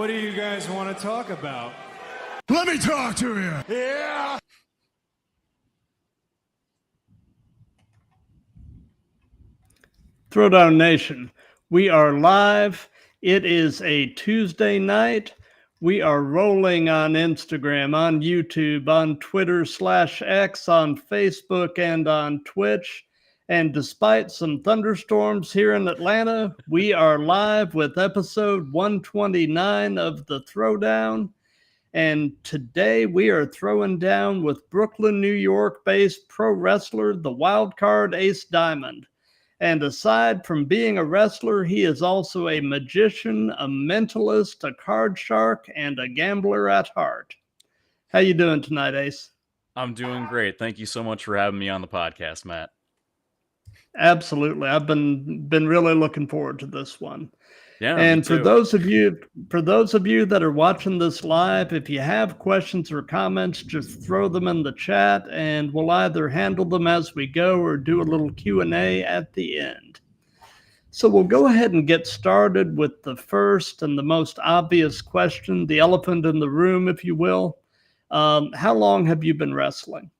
do you guys want to talk about? Let me talk to you. Yeah! Throwdown Nation, we are live. It is a Tuesday night. We are rolling on Instagram, on YouTube, on Twitter/X, on Facebook, and on Twitch. And despite some thunderstorms here in Atlanta, we are live with episode 129 of the Throwdown. And today we are throwing down with Brooklyn, New York-based pro wrestler, the Wildcard Ace Diamond. And aside from being a wrestler, he is also a magician, a mentalist, a card shark, and a gambler at heart. How you doing tonight, Ace? I'm doing great. Thank you so much for having me on the podcast, Matt. Absolutely. I've been really looking forward to this one. Yeah, and me too. for those of you that are watching this live, if you have questions or comments, just throw them in the chat and we'll either handle them as we go or do a little Q&A at the end. So we'll go ahead and get started with the first and the most obvious question, the elephant in the room, if you will. How long have you been wrestling?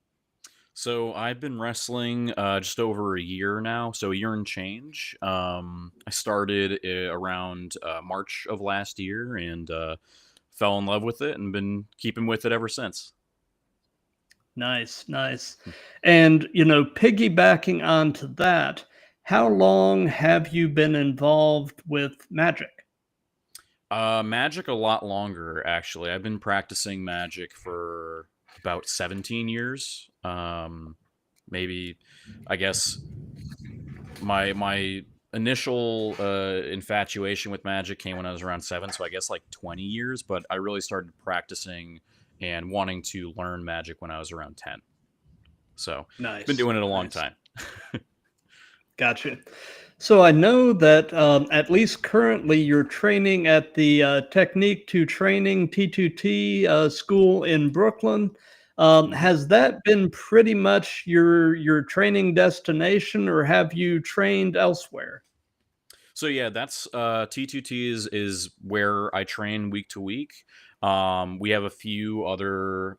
So I've been wrestling just over a year now, so a year and change. I started around March of last year and fell in love with it and been keeping with it ever since. Nice. And, piggybacking onto that, how long have you been involved with Magic? Magic a lot longer, actually. I've been practicing Magic for about 17 years. Maybe, I guess, my initial infatuation with Magic came when I was around 7, so I guess like 20 years, but I really started practicing and wanting to learn Magic when I was around 10. So, Nice. Been doing it a long time. Gotcha. So I know that at least currently you're training at the Technique to Training T2T school in Brooklyn. Has that been pretty much your training destination, or have you trained elsewhere? So yeah, that's T2T is where I train week to week. We have a few other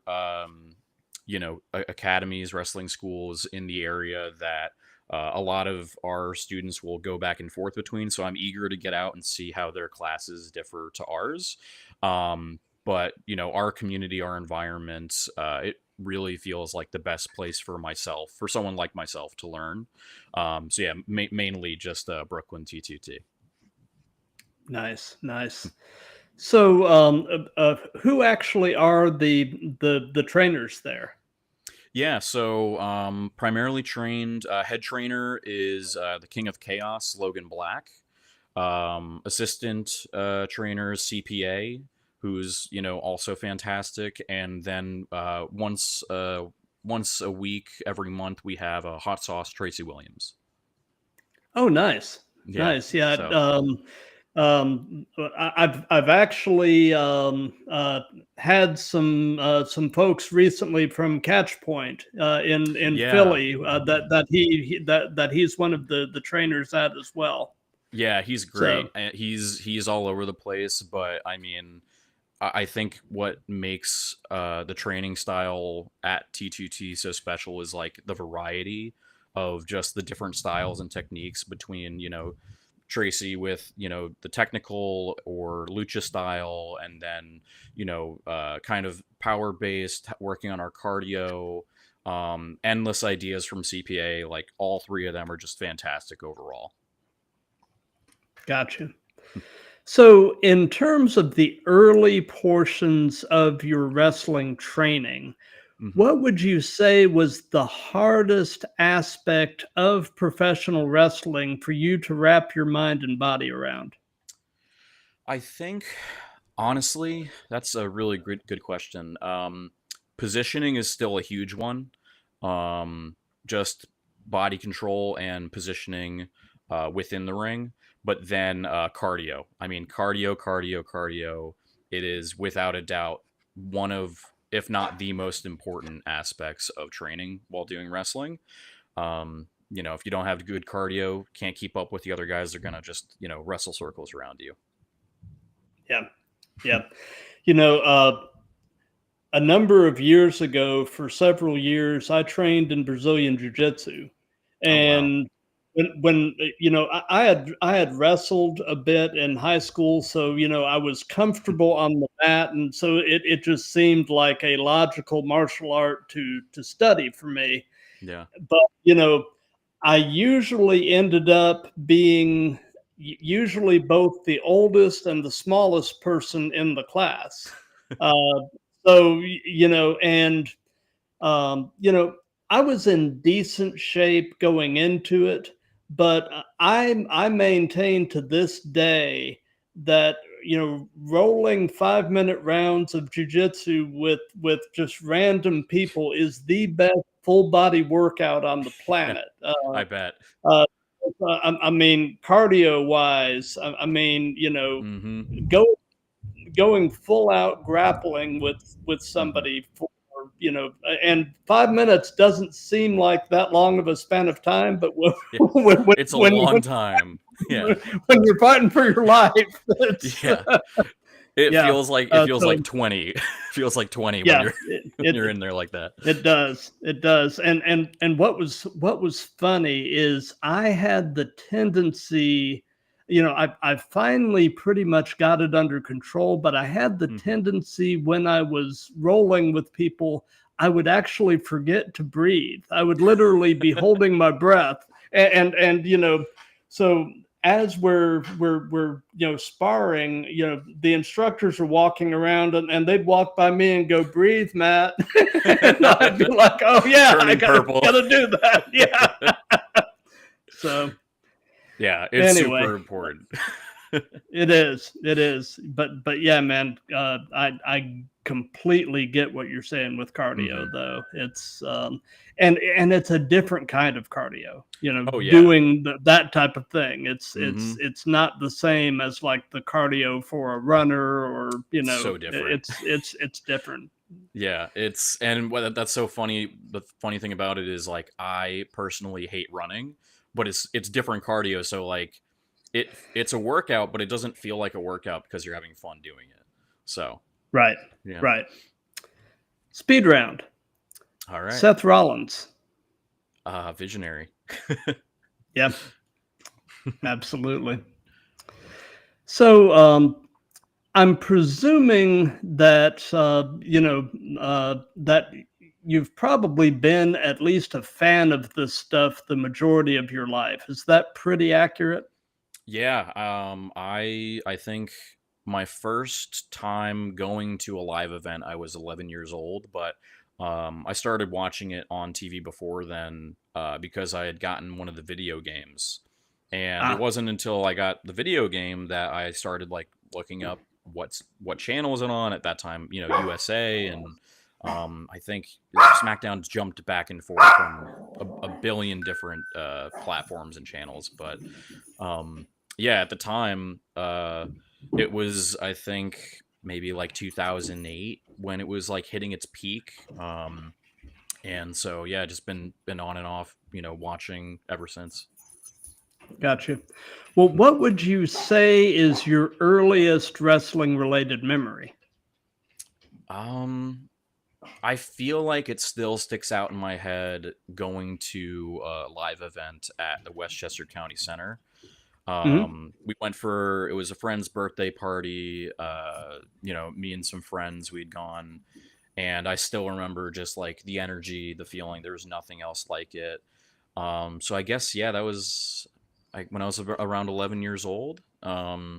academies, wrestling schools in the area that a lot of our students will go back and forth between. So I'm eager to get out and see how their classes differ to ours. But our community, our environment, it really feels like the best place for someone like myself to learn. So yeah, mainly just Brooklyn T2T. Nice. So who actually are the trainers there? Yeah, so primarily trained, head trainer is the King of Chaos, Logan Black. Assistant trainer, CPA, who's also fantastic, and then once a week, every month, we have a hot sauce Tracy Williams. Oh, nice. Yeah. I've actually had some folks recently from Catchpoint in Philly that he's one of the trainers at as well. Yeah, he's great. So, he's all over the place, but I mean, I think what makes the training style at T2T so special is like the variety of just the different styles and techniques between Tracy with the technical or lucha style, and then kind of power based, working on our cardio, endless ideas from CPA. Like all three of them are just fantastic overall. Gotcha. So in terms of the early portions of your wrestling training, what would you say was the hardest aspect of professional wrestling for you to wrap your mind and body around? I think, honestly, that's a really good question. Positioning is still a huge one. Just body control and positioning within the ring. But then cardio. I mean, cardio. It is without a doubt one of, if not the most important aspects of training while doing wrestling. If you don't have good cardio, can't keep up with the other guys, they're going to just, wrestle circles around you. Yeah. Yeah. You know, a number of years ago, for several years, I trained in Brazilian Jiu-Jitsu, Oh wow. and when you know, I had wrestled a bit in high school, so you know, I was comfortable on the mat, and so it just seemed like a logical martial art to study for me. Yeah. But you know, I usually ended up being usually both the oldest and the smallest person in the class. Uh, so you know, and you know, I was in decent shape going into it, but I maintain to this day that you know rolling 5 minute rounds of jujitsu with just random people is the best full body workout on the planet. I bet. Uh, I mean, cardio wise, I mean, you know, Mm-hmm. go going full out grappling with Mm-hmm. somebody for you know, and 5 minutes doesn't seem like that long of a span of time, but when Yeah. when It's a long time. Yeah. when you're fighting for your life, it's Yeah. It yeah. feels like So 20. It feels like 20 when yeah, you're when you're in there like that. it does. It does. And what was funny is I had the tendency, you know, I finally pretty much got it under control, but I had the Mm-hmm. tendency when I was rolling with people, I would actually forget to breathe. I would literally be holding my breath. And you know, so as we're you know sparring, you know, the instructors are walking around and they'd walk by me and go, breathe, Matt. And I'd be like, oh yeah, I Turning purple. gotta do that. Yeah. So Yeah, it's anyway, super important. it is. But yeah, man, I completely get what you're saying with Mm-hmm. cardio though. It's and it's a different kind of cardio, you know, Oh yeah. doing that type of thing. Mm-hmm. It's not the same as like the cardio for a runner or you know, So different. it's different. Yeah, it's and what that's so funny. The funny thing about it is like I personally hate running, but it's different cardio. So like it's a workout, but it doesn't feel like a workout because you're having fun doing it. So Right. yeah. Right. Speed round. All right. Seth Rollins. Visionary. Yep, absolutely. So I'm presuming that you know that you've probably been at least a fan of this stuff the majority of your life. Is that pretty accurate? Yeah, I think my first time going to a live event, I was 11 years old, but I started watching it on TV before then because I had gotten one of the video games, and it Ah, wasn't until I got the video game that I started like looking up what channel was it on at that time, you know, USA and I think SmackDown jumped back and forth from a billion different platforms and channels, but yeah, at the time, it was I think maybe like 2008 when it was like hitting its peak. And so yeah, just been on and off, you know, watching ever since. gotcha. Well, what would you say is your earliest wrestling related memory? Um, I feel like it still sticks out in my head going to a live event at the Westchester County Center. Hmm. We went for it was a friend's birthday party. You know, me and some friends we'd gone, and I still remember just like the energy, the feeling. There was nothing else like it. So I guess yeah, that was like when I was around 11 years old. Hmm.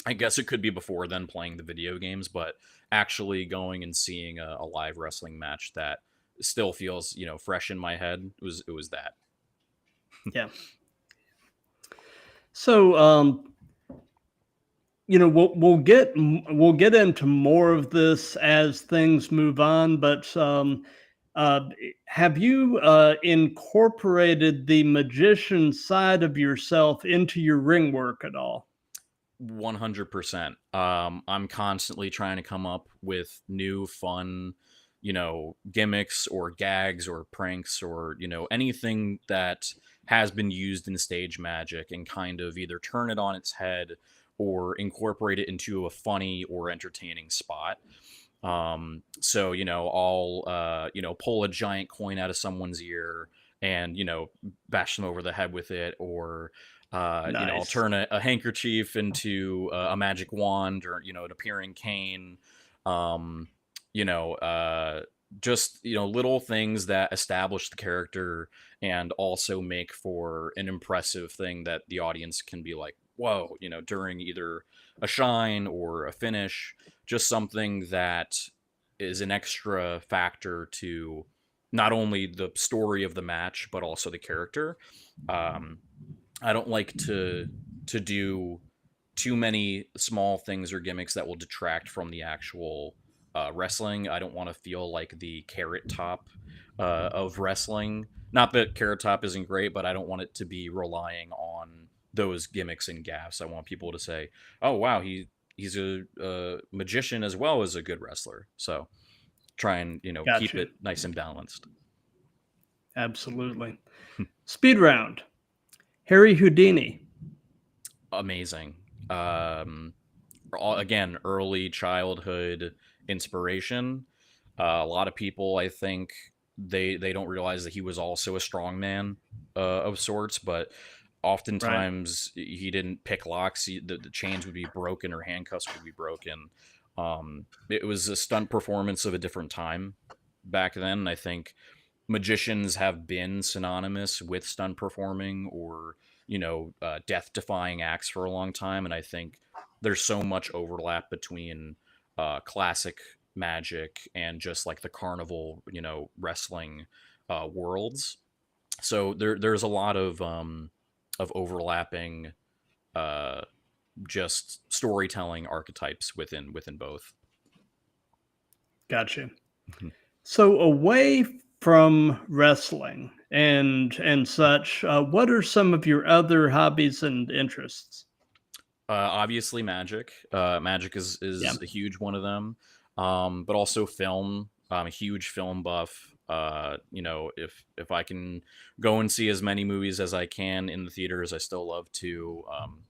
I guess it could be before then playing the video games, but actually going and seeing a live wrestling match that still feels you know fresh in my head it was that. Yeah. So you know we'll get into more of this as things move on, but uh, have you incorporated the magician side of yourself into your ring work at all? 100%. I'm constantly trying to come up with new fun, you know, gimmicks or gags or pranks or, you know, anything that has been used in stage magic and kind of either turn it on its head or incorporate it into a funny or entertaining spot. So, I'll, pull a giant coin out of someone's ear and, bash them over the head with it, or, I'll Nice. turn a handkerchief into a magic wand, or, an appearing cane. Um, you know, just, little things that establish the character and also make for an impressive thing that the audience can be like, whoa, during either a shine or a finish, just something that is an extra factor to not only the story of the match but also the character. Um, I don't like to do too many small things or gimmicks that will detract from the actual wrestling. I don't want to feel like the carrot top of wrestling. Not that carrot top isn't great, but I don't want it to be relying on those gimmicks and gaffes. I want people to say, "Oh wow, he's a magician as well as a good wrestler." So try and keep Gotcha. it nice and balanced. Absolutely. Speed round. Harry Houdini. Amazing. Again, early childhood inspiration. A lot of people, I think, they don't realize that he was also a strongman of sorts, but Right. oftentimes he didn't pick locks. The chains would be broken or handcuffs would be broken. It was a stunt performance of a different time back then. I think magicians have been synonymous with stunt performing or death defying acts for a long time, and I think there's so much overlap between classic magic and just like the carnival wrestling worlds. So there's a lot of overlapping uh just storytelling archetypes within both. Gotcha. So away from wrestling and such, what are some of your other hobbies and interests? Obviously, magic. Magic Yeah. is a huge one of them. But also film. I'm a huge film buff. If I can go and see as many movies as I can in the theaters, I still love to.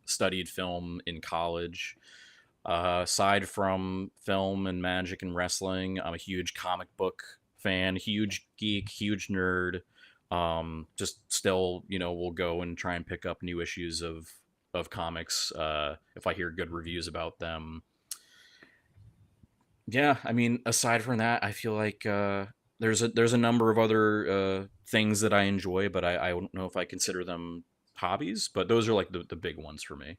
Studied film in college. Aside from film and magic and wrestling, I'm a huge comic book fan, huge geek, huge nerd. Just still, we'll go and try and pick up new issues of comics if I hear good reviews about them. Yeah, I mean, aside from that, I feel like there's a number of other things that I enjoy, but I don't know if I consider them hobbies. But those are like the big ones for me.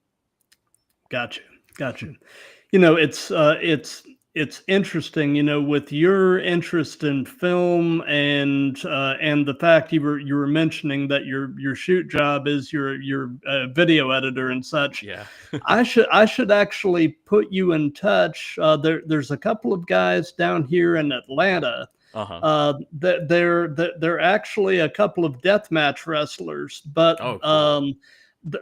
Gotcha. Gotcha. It's interesting, with your interest in film and the fact you were mentioning that your shoot job is your video editor and such. Yeah. I should actually put you in touch. There's a couple of guys down here in Atlanta. Uh-huh. They're actually a couple of deathmatch wrestlers, but Oh, cool.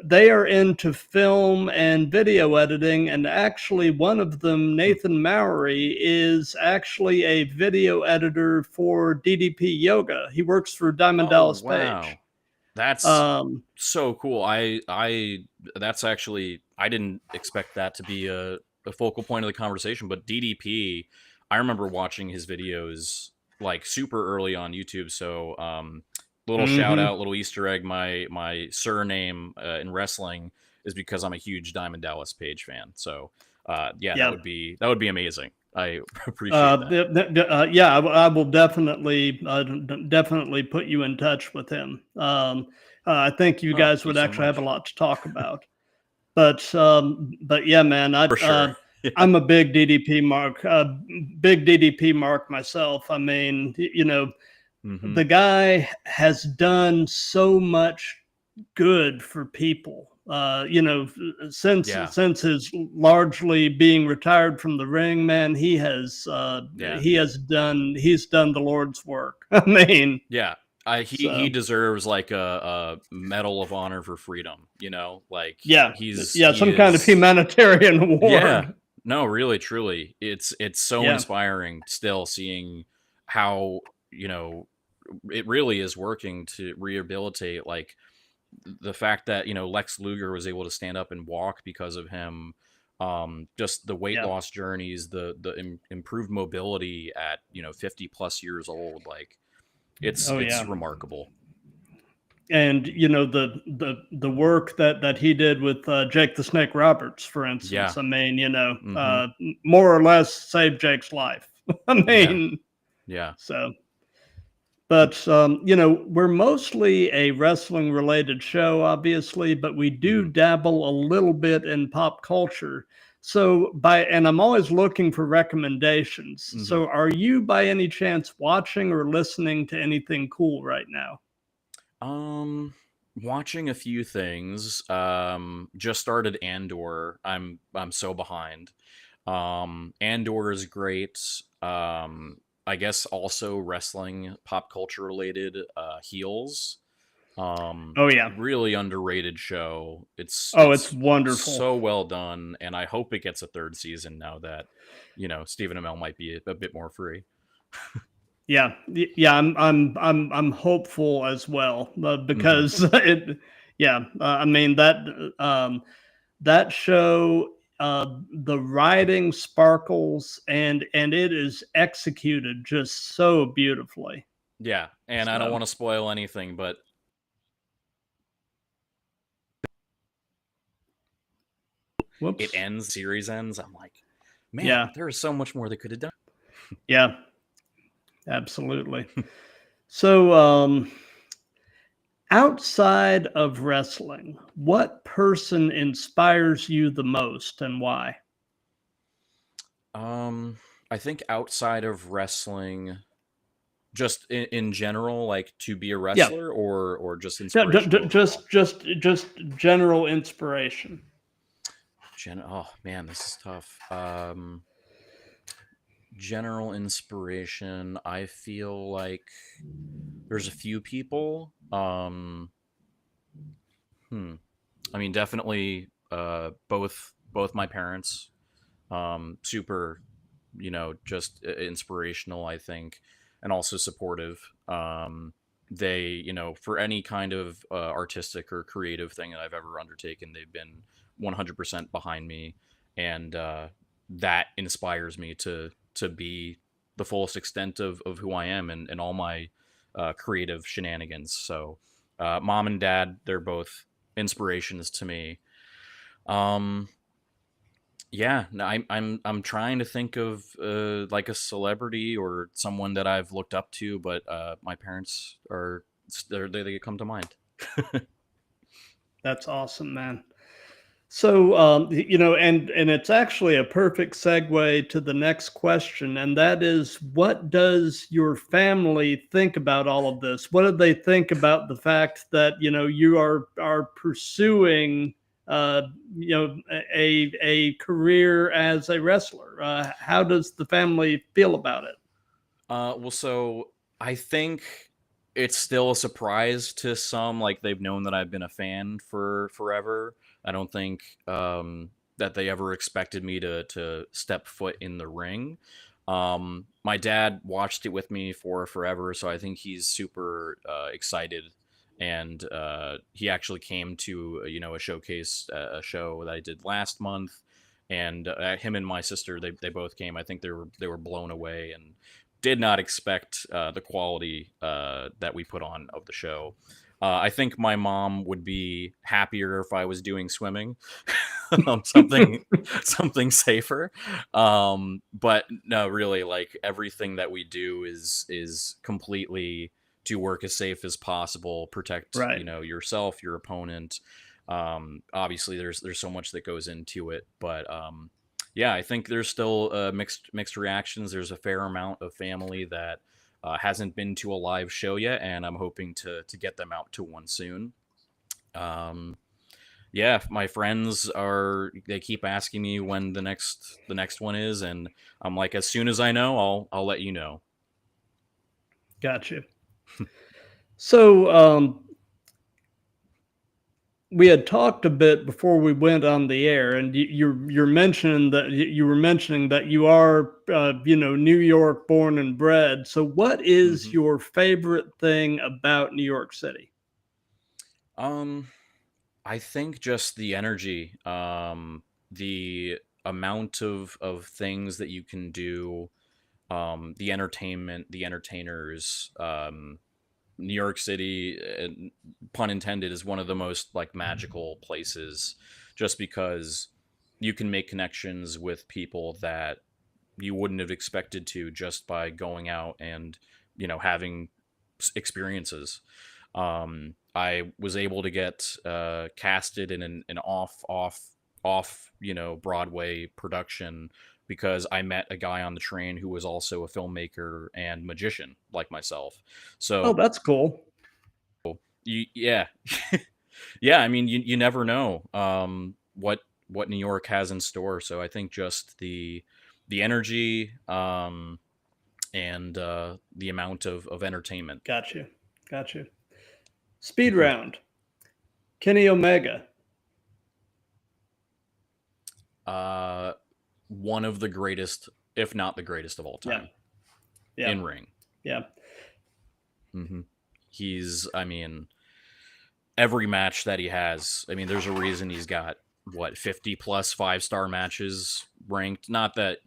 they are into film and video editing, and actually one of them, Hmm. Nathan Mowry, is actually a video editor for DDP Yoga. He works for Diamond Oh, Dallas Page. wow. That's Um, so cool. I that's actually I didn't expect that to be a focal point of the conversation, but DDP, I remember watching his videos like super early on YouTube. So little shout mhm. out, little Easter egg. My surname in wrestling is because I'm a huge Diamond Dallas Page fan. So yeah, Yeah. that would be amazing. I appreciate that. Yeah, I will definitely put you in touch with him. I think you Oh, guys thank you would so actually have a much. lot to talk about. But yeah, man, For sure. Yeah. I'm a big DDP mark myself. I mean, Hmm. the guy has done so much good for people. Since Yeah. his largely being retired from the ring, man, Yeah. he's done the Lord's work. I mean, Yeah, he so deserves like a medal of honor for freedom. Like yeah, yeah, he some kind of is. humanitarian Yeah, award. no, really, truly, it's so Yeah, inspiring still seeing how it really is working to rehabilitate like the fact that, you know, Lex Luger was able to stand up and walk because of him, just the weight loss journeys, the improved mobility at, you know, 50 plus years old, like it's remarkable. And you know, the work that he did with Jake the Snake Roberts, for instance. I mean, you know, more or less saved Jake's life. I mean, so. But, you know, we're mostly a wrestling related show, obviously, but we do dabble a little bit in pop culture. So and I'm always looking for recommendations. So are you by any chance watching or listening to anything cool right now? Watching a few things. Just started Andor. I'm so behind. Andor is great. I guess also wrestling, pop culture related, Heels. Really underrated show. It's wonderful. So well done, and I hope it gets a third season now that, you know, Stephen Amell might be a bit more free. Yeah, I'm hopeful as well because I mean that show, the writing sparkles and it is executed just so beautifully. Yeah, and I don't want to spoil anything, but it ends, series ends. I'm like, man, there is so much more they could have done. Yeah, absolutely. So, outside of wrestling, what person inspires you the most and why? I think outside of wrestling, just in general, like to be a wrestler, or just inspiration. Just general inspiration. Oh man, this is tough. General inspiration. I feel like there's a few people. I mean, definitely both my parents. Super, you know, just inspirational, I think, and also supportive. They, you know, for any kind of artistic or creative thing that I've ever undertaken, they've been 100% behind me, and that inspires me to be the fullest extent of who I am and all my creative shenanigans. So, mom and dad, they're both inspirations to me. Yeah, no, I'm trying to think of like a celebrity or someone that I've looked up to, but my parents are they come to mind. That's awesome, man. So, you know, and it's actually a perfect segue to the next question, and that is, what does your family think about all of this? What do they think about the fact that, you know, you are pursuing, you know, a career as a wrestler? How does the family feel about it? Well, so I think it's still a surprise to some. Like, they've known that I've been a fan for forever. I don't think that they ever expected me to step foot in the ring. My dad watched it with me for forever, so I think he's super excited. And he actually came to you know, a showcase, a show that I did last month, and him and my sister, they both came. I think they were blown away and did not expect the quality that we put on of the show. I think my mom would be happier if I was doing swimming, something safer. But no, really, like everything that we do is completely to work as safe as possible, protect you know, yourself, your opponent. Obviously, there's so much that goes into it, but yeah, I think there's still mixed reactions. There's a fair amount of family that hasn't been to a live show yet, and I'm hoping to get them out to one soon. Yeah, my friends they keep asking me when the next one is, and I'm like, as soon as I know, I'll let you know. Gotcha. So, we had talked a bit before we went on the air, and you're mentioning that you were mentioning that you are, you know, New York born and bred. So, what is your favorite thing about New York City? Um, I think just the energy, the amount of things that you can do, the entertainment, the entertainers. New York City, pun intended, is one of the most like magical places, just because you can make connections with people that you wouldn't have expected to just by going out and having experiences. I was able to get casted in an off Broadway production because I met a guy on the train who was also a filmmaker and magician like myself. Oh, So that's cool. yeah. Yeah, I mean, you never know what New York has in store. So I think just the energy, and the amount of entertainment. Got you. Speed round. Kenny Omega. One of the greatest, if not the greatest of all time. Yeah. In ring. Yeah. He's, I mean, every match that he has, I mean, there's a reason he's got 50 plus 5-star matches ranked. Not that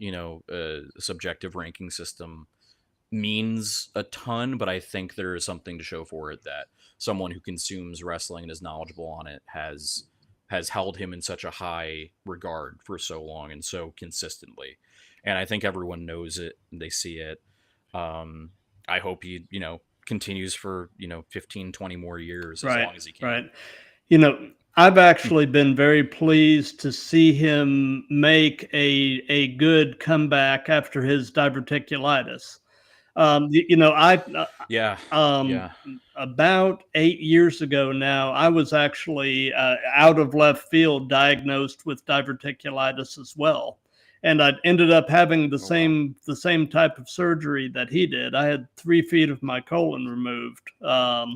subjective ranking system means a ton, but I think there is something to show for it that someone who consumes wrestling and is knowledgeable on it has held him in such a high regard for so long and so consistently. And I think everyone knows it and they see it. I hope he continues for 15, 20 more years, as long as he can. Right. I've actually been very pleased to see him make a good comeback after his diverticulitis. About 8 years ago now, I was actually out of left field diagnosed with diverticulitis as well. And I ended up having the same type of surgery that he did. I had 3 feet of my colon removed. Wow.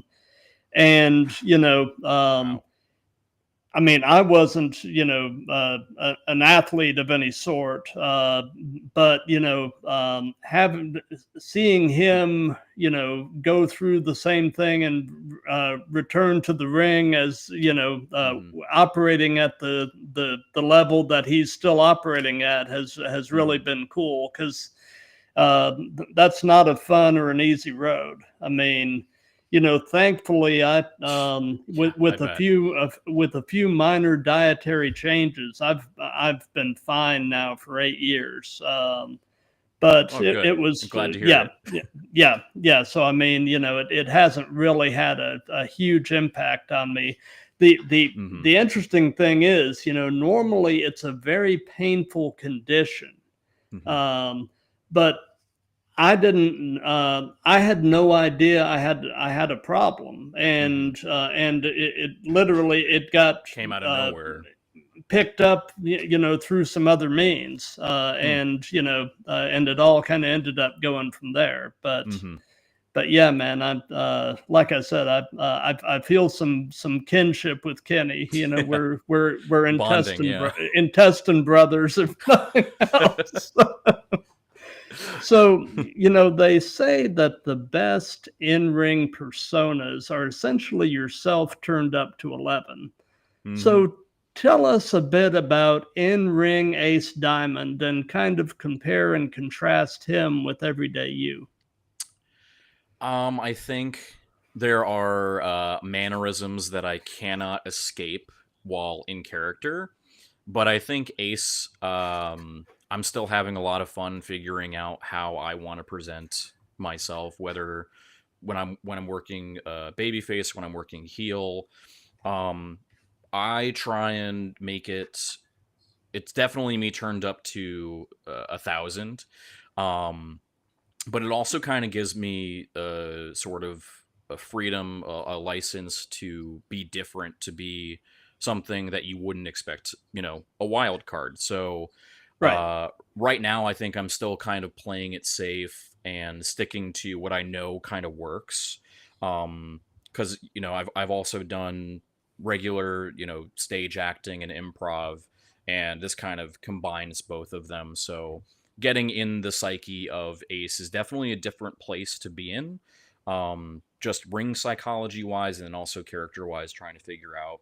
I mean, I wasn't, an athlete of any sort, but seeing him, go through the same thing and return to the ring as operating at the level that he's still operating at has really been cool, because that's not a fun or an easy road. I mean, thankfully, with a few minor dietary changes, I've been fine now for 8 years. But it was, I'm glad to hear it. Yeah. So I mean, it hasn't really had a huge impact on me. The interesting thing is, normally it's a very painful condition, but I didn't. I had no idea I had a problem, and it literally came out of nowhere, picked up, through some other means, and it all kind of ended up going from there. But yeah, man, I like I said, I feel some kinship with Kenny. We're intestine brothers, if nothing else. So, they say that the best in-ring personas are essentially yourself turned up to 11. So tell us a bit about in-ring Ace Diamond and kind of compare and contrast him with everyday you. I think there are mannerisms that I cannot escape while in character, but I think Ace, I'm still having a lot of fun figuring out how I want to present myself, whether when I'm working babyface, when I'm working heel. I try and make it's definitely me turned up to 1,000. But it also kind of gives me sort of a freedom, a license to be different, to be something that you wouldn't expect, a wild card. So right now, I think I'm still kind of playing it safe and sticking to what I know kind of works. Because, I've also done regular, stage acting and improv, and this kind of combines both of them. So getting in the psyche of Ace is definitely a different place to be in. just ring psychology wise, and then also character wise, trying to figure out,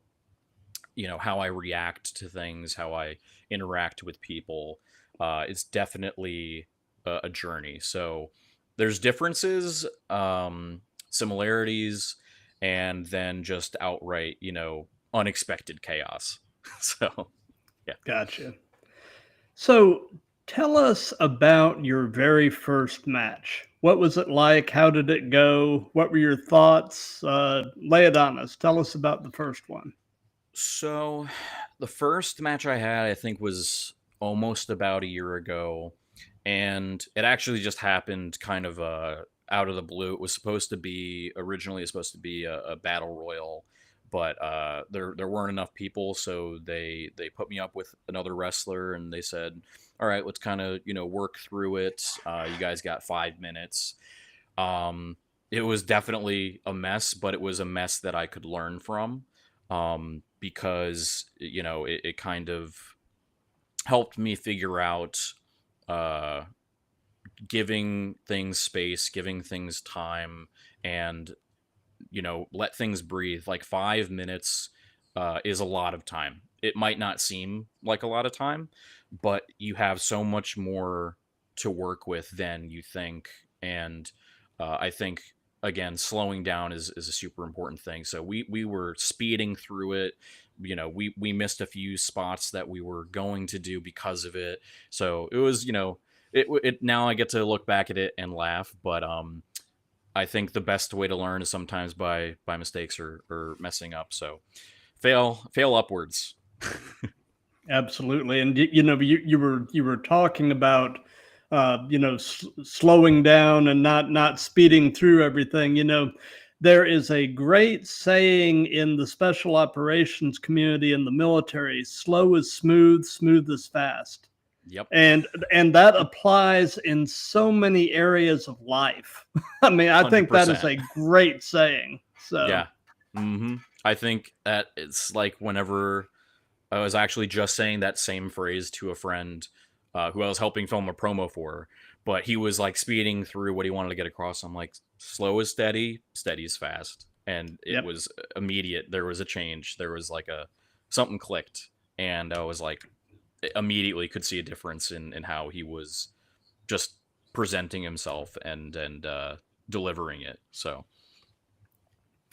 how I react to things, how I interact with people. It's definitely a journey. So there's differences, similarities, and then just outright, unexpected chaos. So, yeah. Gotcha. So tell us about your very first match. What was it like? How did it go? What were your thoughts? Lay it on us. Tell us about the first one. So the first match I had, I think, was almost about a year ago, and it actually just happened kind of out of the blue. It was originally supposed to be a battle royal, but there weren't enough people, so they put me up with another wrestler, and they said, "All right, let's kind of work through it. You guys got 5 minutes." It was definitely a mess, but it was a mess that I could learn from, because it kind of helped me figure out, uh, giving things space, giving things time, and let things breathe. Like 5 minutes is a lot of time. It might not seem like a lot of time, but you have so much more to work with than you think. And I think, again, slowing down is a super important thing. So we were speeding through it. We missed a few spots that we were going to do because of it. So it was, it now I get to look back at it and laugh, but I think the best way to learn is sometimes by mistakes or messing up. So fail upwards. Absolutely. And you were talking about slowing down and not speeding through everything. There is a great saying in the special operations community in the military: slow is smooth, smooth is fast. Yep. And that applies in so many areas of life. I mean, I think that is 100%. a great saying. So Yeah. I think that it's like whenever I was actually just saying that same phrase to a friend who I was helping film a promo for, but he was like speeding through what he wanted to get across. I'm like, slow is steady, steady is fast. And it Yep. was immediate. There was a change. There was like something clicked. And I was like, immediately could see a difference in how he was just presenting himself and delivering it. So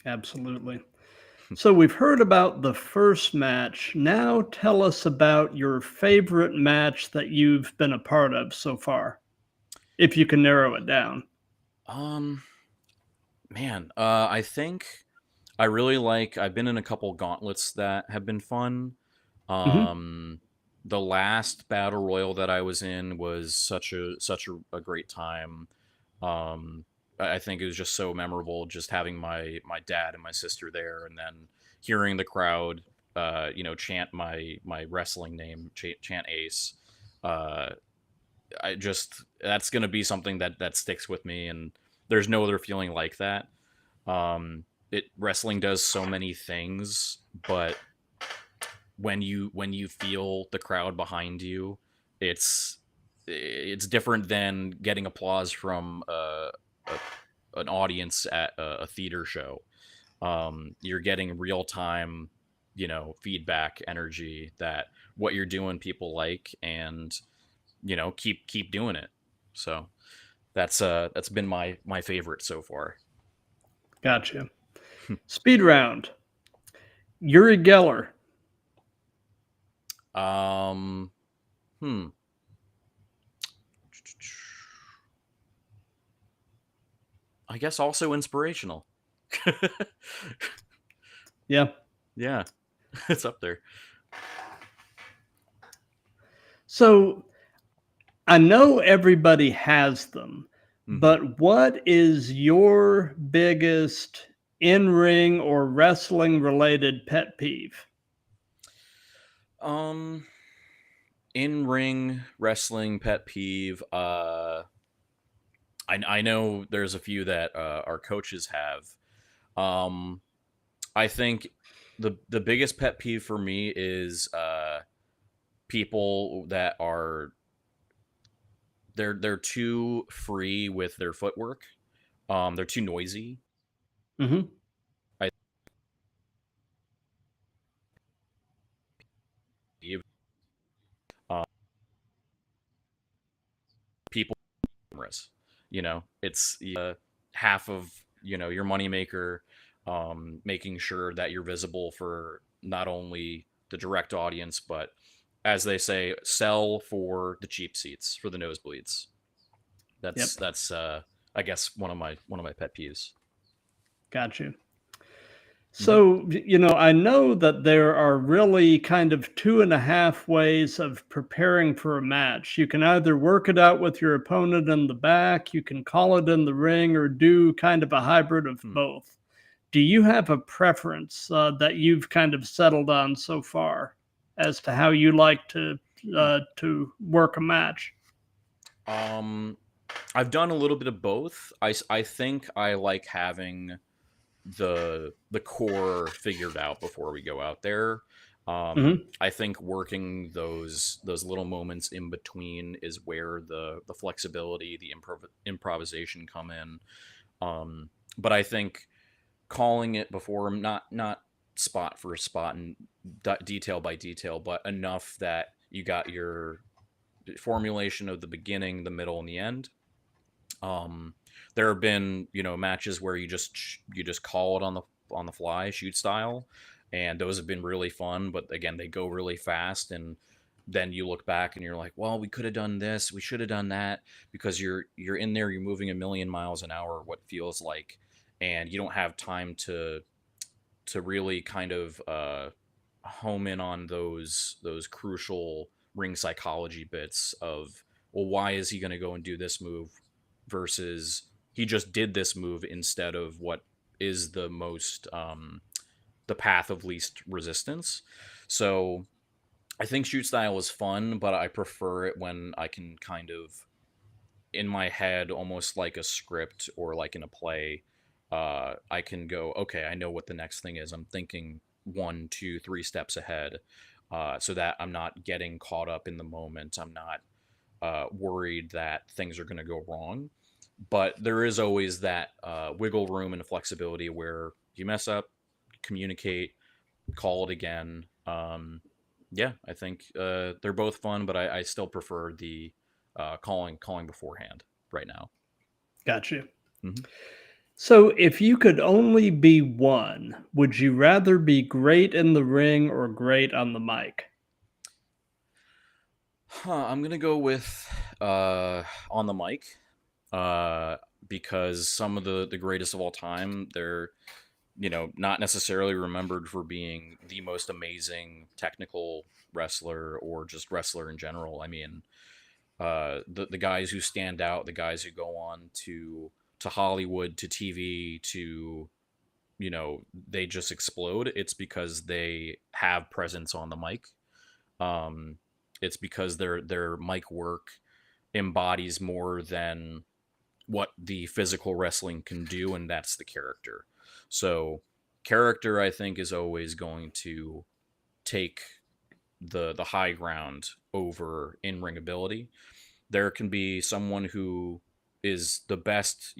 Absolutely. So we've heard about the first match. Now tell us about your favorite match that you've been a part of so far, if you can narrow it down. Man, I think I really I've been in a couple gauntlets that have been fun. Hmm. The last battle royal that I was in was such a great time. I think it was just so memorable, just having my dad and my sister there, and then hearing the crowd, chant my wrestling name, chant Ace. Uh, I just That's gonna be something that sticks with me, and there's no other feeling like that. It Wrestling does so many things, but when you feel the crowd behind you, it's it's different than getting applause from an audience at a theater show. You're getting real time, feedback, energy that what you're doing people like, and keep doing it. So that's been my favorite so far. Gotcha. Speed round. Yuri Geller. Um, hmm. I guess also inspirational. Yeah. Yeah, it's up there. So I know everybody has them, Hmm. but what is your biggest in ring or wrestling related pet peeve? Um, in ring wrestling pet peeve. I know there's a few that our coaches have. Um, I think the biggest pet peeve for me is people that are they're too free with their footwork. They're too noisy. Mm-hmm. I believe people cameras. It's half of your moneymaker, making sure that you're visible for not only the direct audience, but as they say, sell for the cheap seats for the nosebleeds. Yep. That's I guess one of my pet peeves. Got you. Hmm. So, I know that there are really kind of two and a half ways of preparing for a match. You can either work it out with your opponent in the back, you can call it in the ring, or do kind of a hybrid of Hmm. both. Do you have a preference that you've kind of settled on so far as to how you like to work a match? I've done a little bit of both. I think I like having the core figured out before we go out there. Hmm. I think working those little moments in between is where the flexibility, the improvisation come in. But I think calling it before, not spot for spot and detail by detail, but enough that you got your formulation of the beginning, the middle, and the end. um, there have been matches where you just call it on the fly, shoot style, and those have been really fun. But again, they go really fast, and then you look back and you're like, well, we could have done this, we should have done that, because you're in there, you're moving a million miles an hour, what feels like, and you don't have time to really kind of home in on those crucial ring psychology bits of, well, why is he going to go and do this move versus he just did this move instead of what is the path of least resistance. So I think shoot style is fun, but I prefer it when I can kind of in my head, almost like a script or like in a play, I can go, okay, I know what the next thing is. I'm thinking 1, 2, 3 steps ahead, so that I'm not getting caught up in the moment. I'm not worried that things are going to go wrong. But there is always that wiggle room and flexibility where you mess up, communicate, call it again. Yeah, I think they're both fun, but I still prefer the calling beforehand right now. Got you. Hmm. So, if you could only be one, would you rather be great in the ring or great on the mic? I'm gonna go with on the mic, uh, because some of the greatest of all time, they're not necessarily remembered for being the most amazing technical wrestler or just wrestler in general. I mean, the guys who stand out, the guys who go on to Hollywood, to TV, to they just explode. It's because they have presence on the mic. Um, it's because their mic work embodies more than what the physical wrestling can do, and that's the character. So character, I think, is always going to take the high ground over in ring ability. There can be someone who is the best,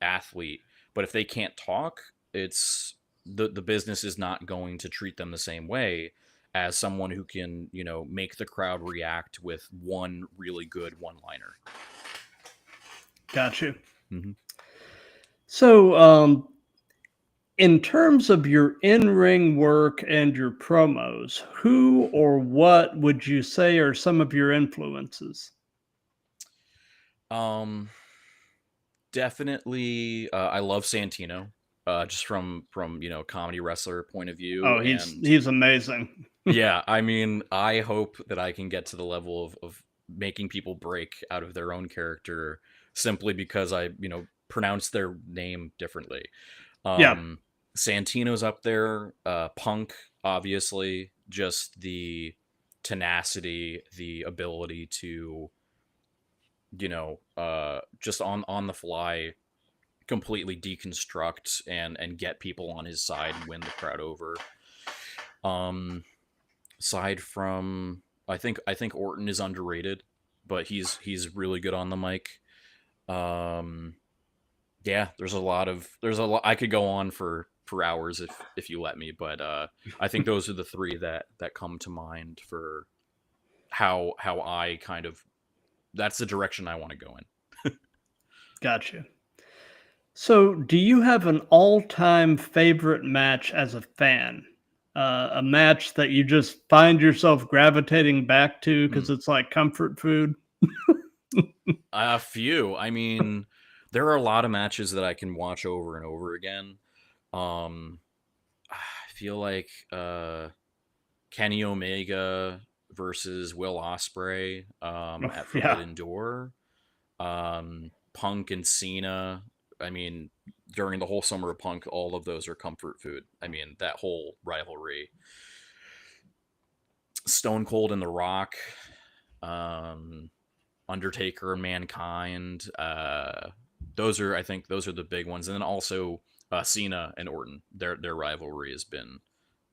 athlete, but if they can't talk, it's the business is not going to treat them the same way as someone who can, make the crowd react with one really good one-liner. Got you. Mm-hmm. So, in terms of your in ring work and your promos, who or what would you say are some of your influences? Um, Definitely, I love Santino, just from comedy wrestler point of view, Oh, he's and he's amazing. yeah, I mean, I hope that I can get to the level of making people break out of their own character simply because I pronounce their name differently. Yeah, Um, Santino's up there, Punk, obviously, just the tenacity, the ability to just on the fly completely deconstruct and get people on his side and win the crowd over. Um, Aside from, I think Orton is underrated, but he's really good on the mic. Um, Yeah, there's a lot. I could go on for hours if you let me, but I think those are the three that come to mind for how I kind of, that's the direction I want to go in. Gotcha. So, do you have an all-time favorite match as a fan? A match that you just find yourself gravitating back to because it's like comfort food? A few. I mean, there are a lot of matches that I can watch over and over again. I feel like Kenny Omega versus Will Ospreay at Forbidden Door. Punk and Cena. I mean, during the whole summer of Punk, all of those are comfort food. I mean, that whole rivalry. Stone Cold and The Rock. Undertaker and Mankind. I think those are the big ones. And then also Cena and Orton. Their rivalry has been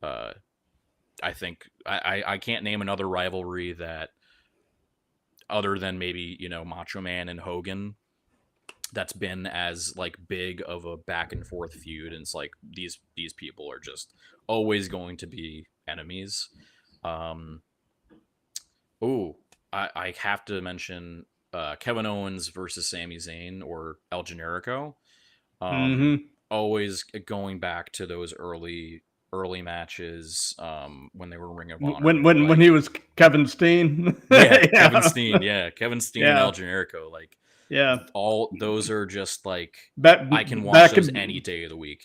I think I can't name another rivalry that, other than maybe, Macho Man and Hogan, that's been as like big of a back and forth feud. And it's like these people are just always going to be enemies. I have to mention Kevin Owens versus Sami Zayn or El Generico. Always going back to those early matches when they were Ring of Honor. When he was Kevin Steen. Yeah, Kevin Steen. Yeah, Kevin Steen and El Generico. Like, all those are just like, I can watch those any day of the week.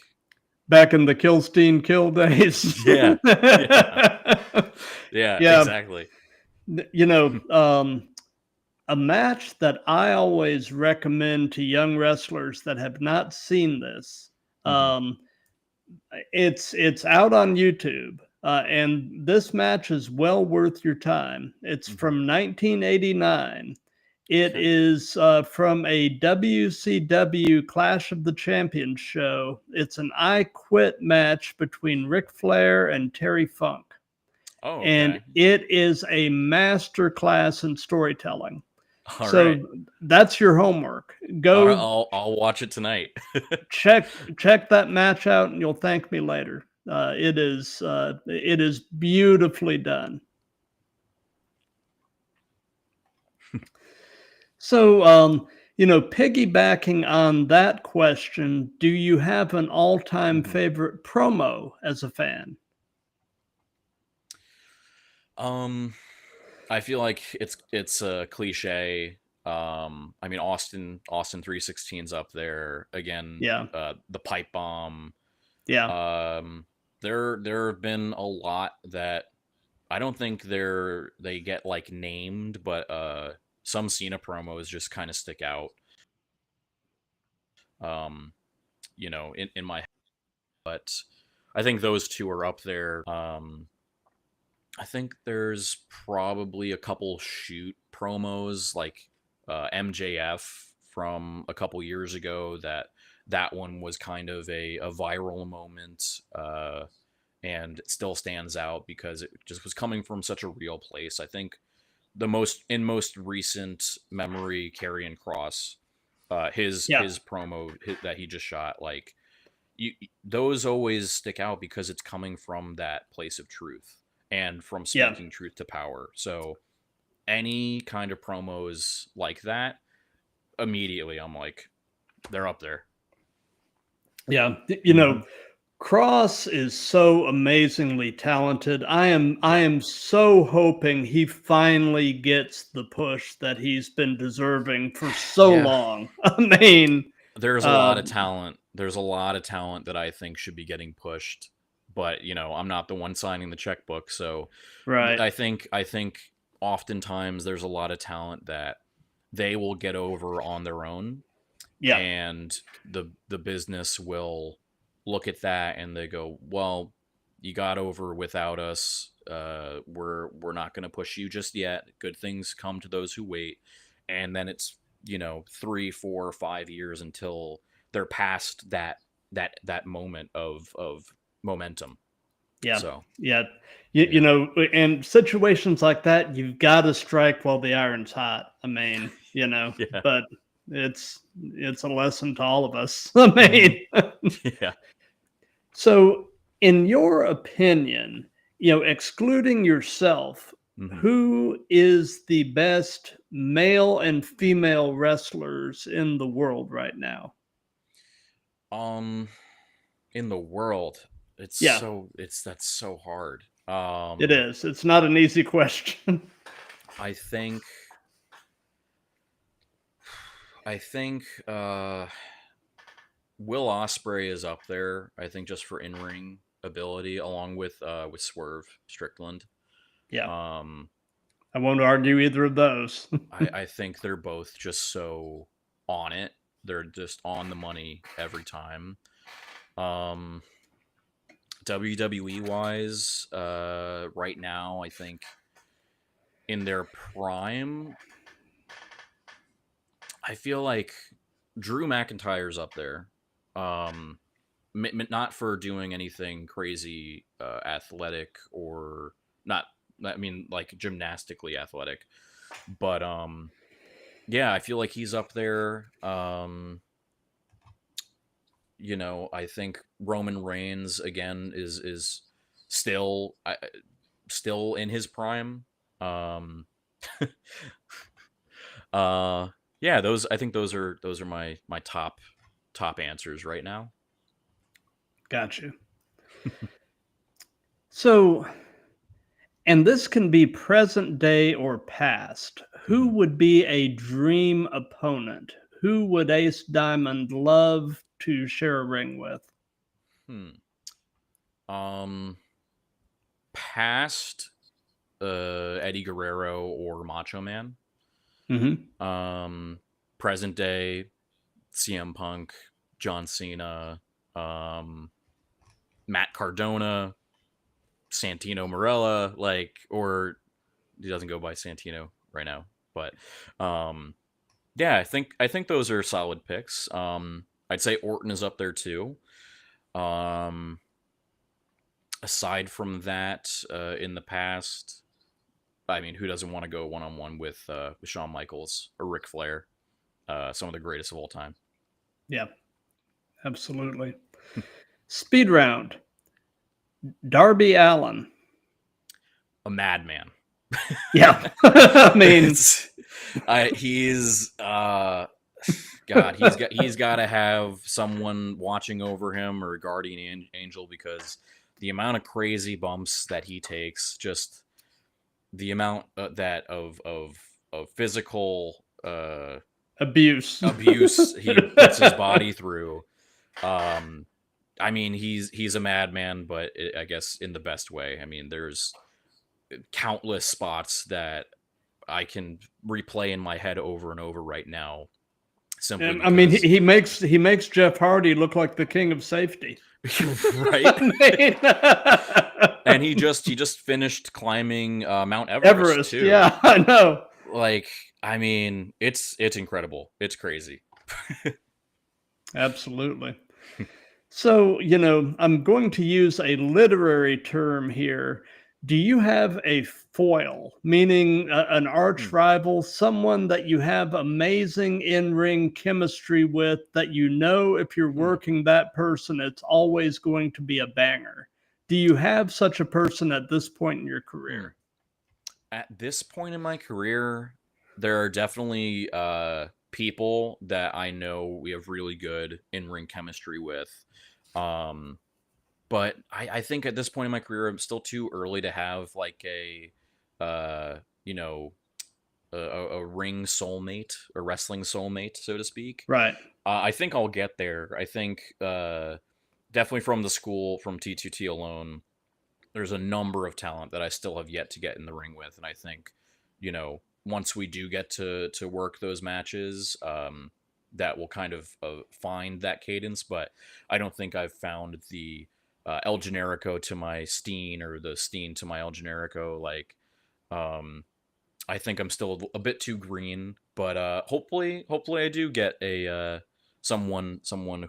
Back in the Killsteen Kill days. Yeah, exactly. A match that I always recommend to young wrestlers that have not seen this. It's out on YouTube, and this match is well worth your time. It's from 1989. It is from a WCW Clash of the Champions show. It's an I Quit match between Ric Flair and Terry Funk. Oh, okay. And it is a master class in storytelling. All right. That's your homework. Go. I'll watch it tonight. check that match out, and you'll thank me later. It is beautifully done. So, piggybacking on that question, do you have an all-time favorite promo as a fan? I feel like it's a cliche. I mean, Austin 316's up there again. Yeah. The pipe bomb. Yeah. There have been a lot that I don't think they get like named, but some Cena promos just kind of stick out. In my head, but I think those two are up there. I think there's probably a couple shoot promos like MJF from a couple years ago that one was kind of a viral moment, and it still stands out because it just was coming from such a real place. I think the most recent memory, Karrion Kross, his promo that he just shot, like those always stick out because it's coming from that place of truth. And from speaking truth to power. So any kind of promos like that, immediately I'm like, they're up there. Yeah. Kross is so amazingly talented. I am so hoping he finally gets the push that he's been deserving for so long. I mean, there's a lot of talent. There's a lot of talent that I think should be getting pushed. But I'm not the one signing the checkbook, so right. I think oftentimes there's a lot of talent that they will get over on their own, and the business will look at that and they go, well, you got over without us. We're not going to push you just yet. Good things come to those who wait, and then it's 3, 4, 5 years until they're past that moment of momentum. In situations like that, you've got to strike while the iron's hot. I mean, but it's a lesson to all of us. I mean, Yeah. So, in your opinion, excluding yourself, Mhm. who is the best male and female wrestlers in the world right now? In the world, Yeah, that's so hard. it is. It's not an easy question. I think I think Will Ospreay is up there. I think just for in-ring ability, along with Swerve Strickland. Yeah, Um, I won't argue either of those. I think they're both just so on it. They're just on the money every time. Um, WWE wise, right now, I think in their prime, I feel like Drew McIntyre's up there. Um, not for doing anything crazy athletic or not. I mean, like gymnastically athletic, but yeah, I feel like he's up there. I think Roman Reigns again is still still in his prime. Um, uh, yeah, those I think those are my top answers right now. Got you. So, and this can be present day or past. Who Mhm. would be a dream opponent? Who would Ace Diamond love to share a ring with? Hmm. Um, Past Eddie Guerrero or Macho Man. Hmm. Present day CM Punk, John Cena, um, Matt Cardona, Santino Marella, or he doesn't go by Santino right now, but yeah, I think those are solid picks. I'd say Orton is up there too. Um, Aside from that, in the past, I mean, who doesn't want to go one on one with Shawn Michaels or Ric Flair? Some of the greatest of all time. Yeah, absolutely. Speed round. Darby Allen. A madman. Yeah. I mean, It's he's God, he's got to have someone watching over him or guardian angel, because the amount of crazy bumps that he takes, just the amount that of physical abuse. abuse he puts his body through. Um, I mean, he's a madman, but I guess in the best way. I mean, there's countless spots that I can replay in my head over and over right now, simply And I mean, because, he makes Jeff Hardy look like the king of safety. right? I mean, And he just finished climbing Mount Everest Everest. too. Yeah, I know. Like, I mean, it's incredible. It's crazy. Absolutely. So, I'm going to use a literary term here. Do you have a foil, meaning an arch Hmm. rival, someone that you have amazing in ring chemistry with, that if you're Hmm. working that person, it's always going to be a banger? Do you have such a person at this point in your Hmm. career? At this point in my career, there are definitely people that I know we have really good in ring chemistry with. Um, but I think at this point in my career, I'm still too early to have like uh, you know, a ring soulmate, a wrestling soulmate, so to speak. Right. I think I'll get there. I think definitely from the school, from T2T alone, there's a number of talent that I still have yet to get in the ring with, and I think, once we do get to work those matches, that will kind of find that cadence. But I don't think I've found the El Generico to my Steen, or the Steen to my El Generico. Um, I think I'm still a bit too green, but hopefully I do get a someone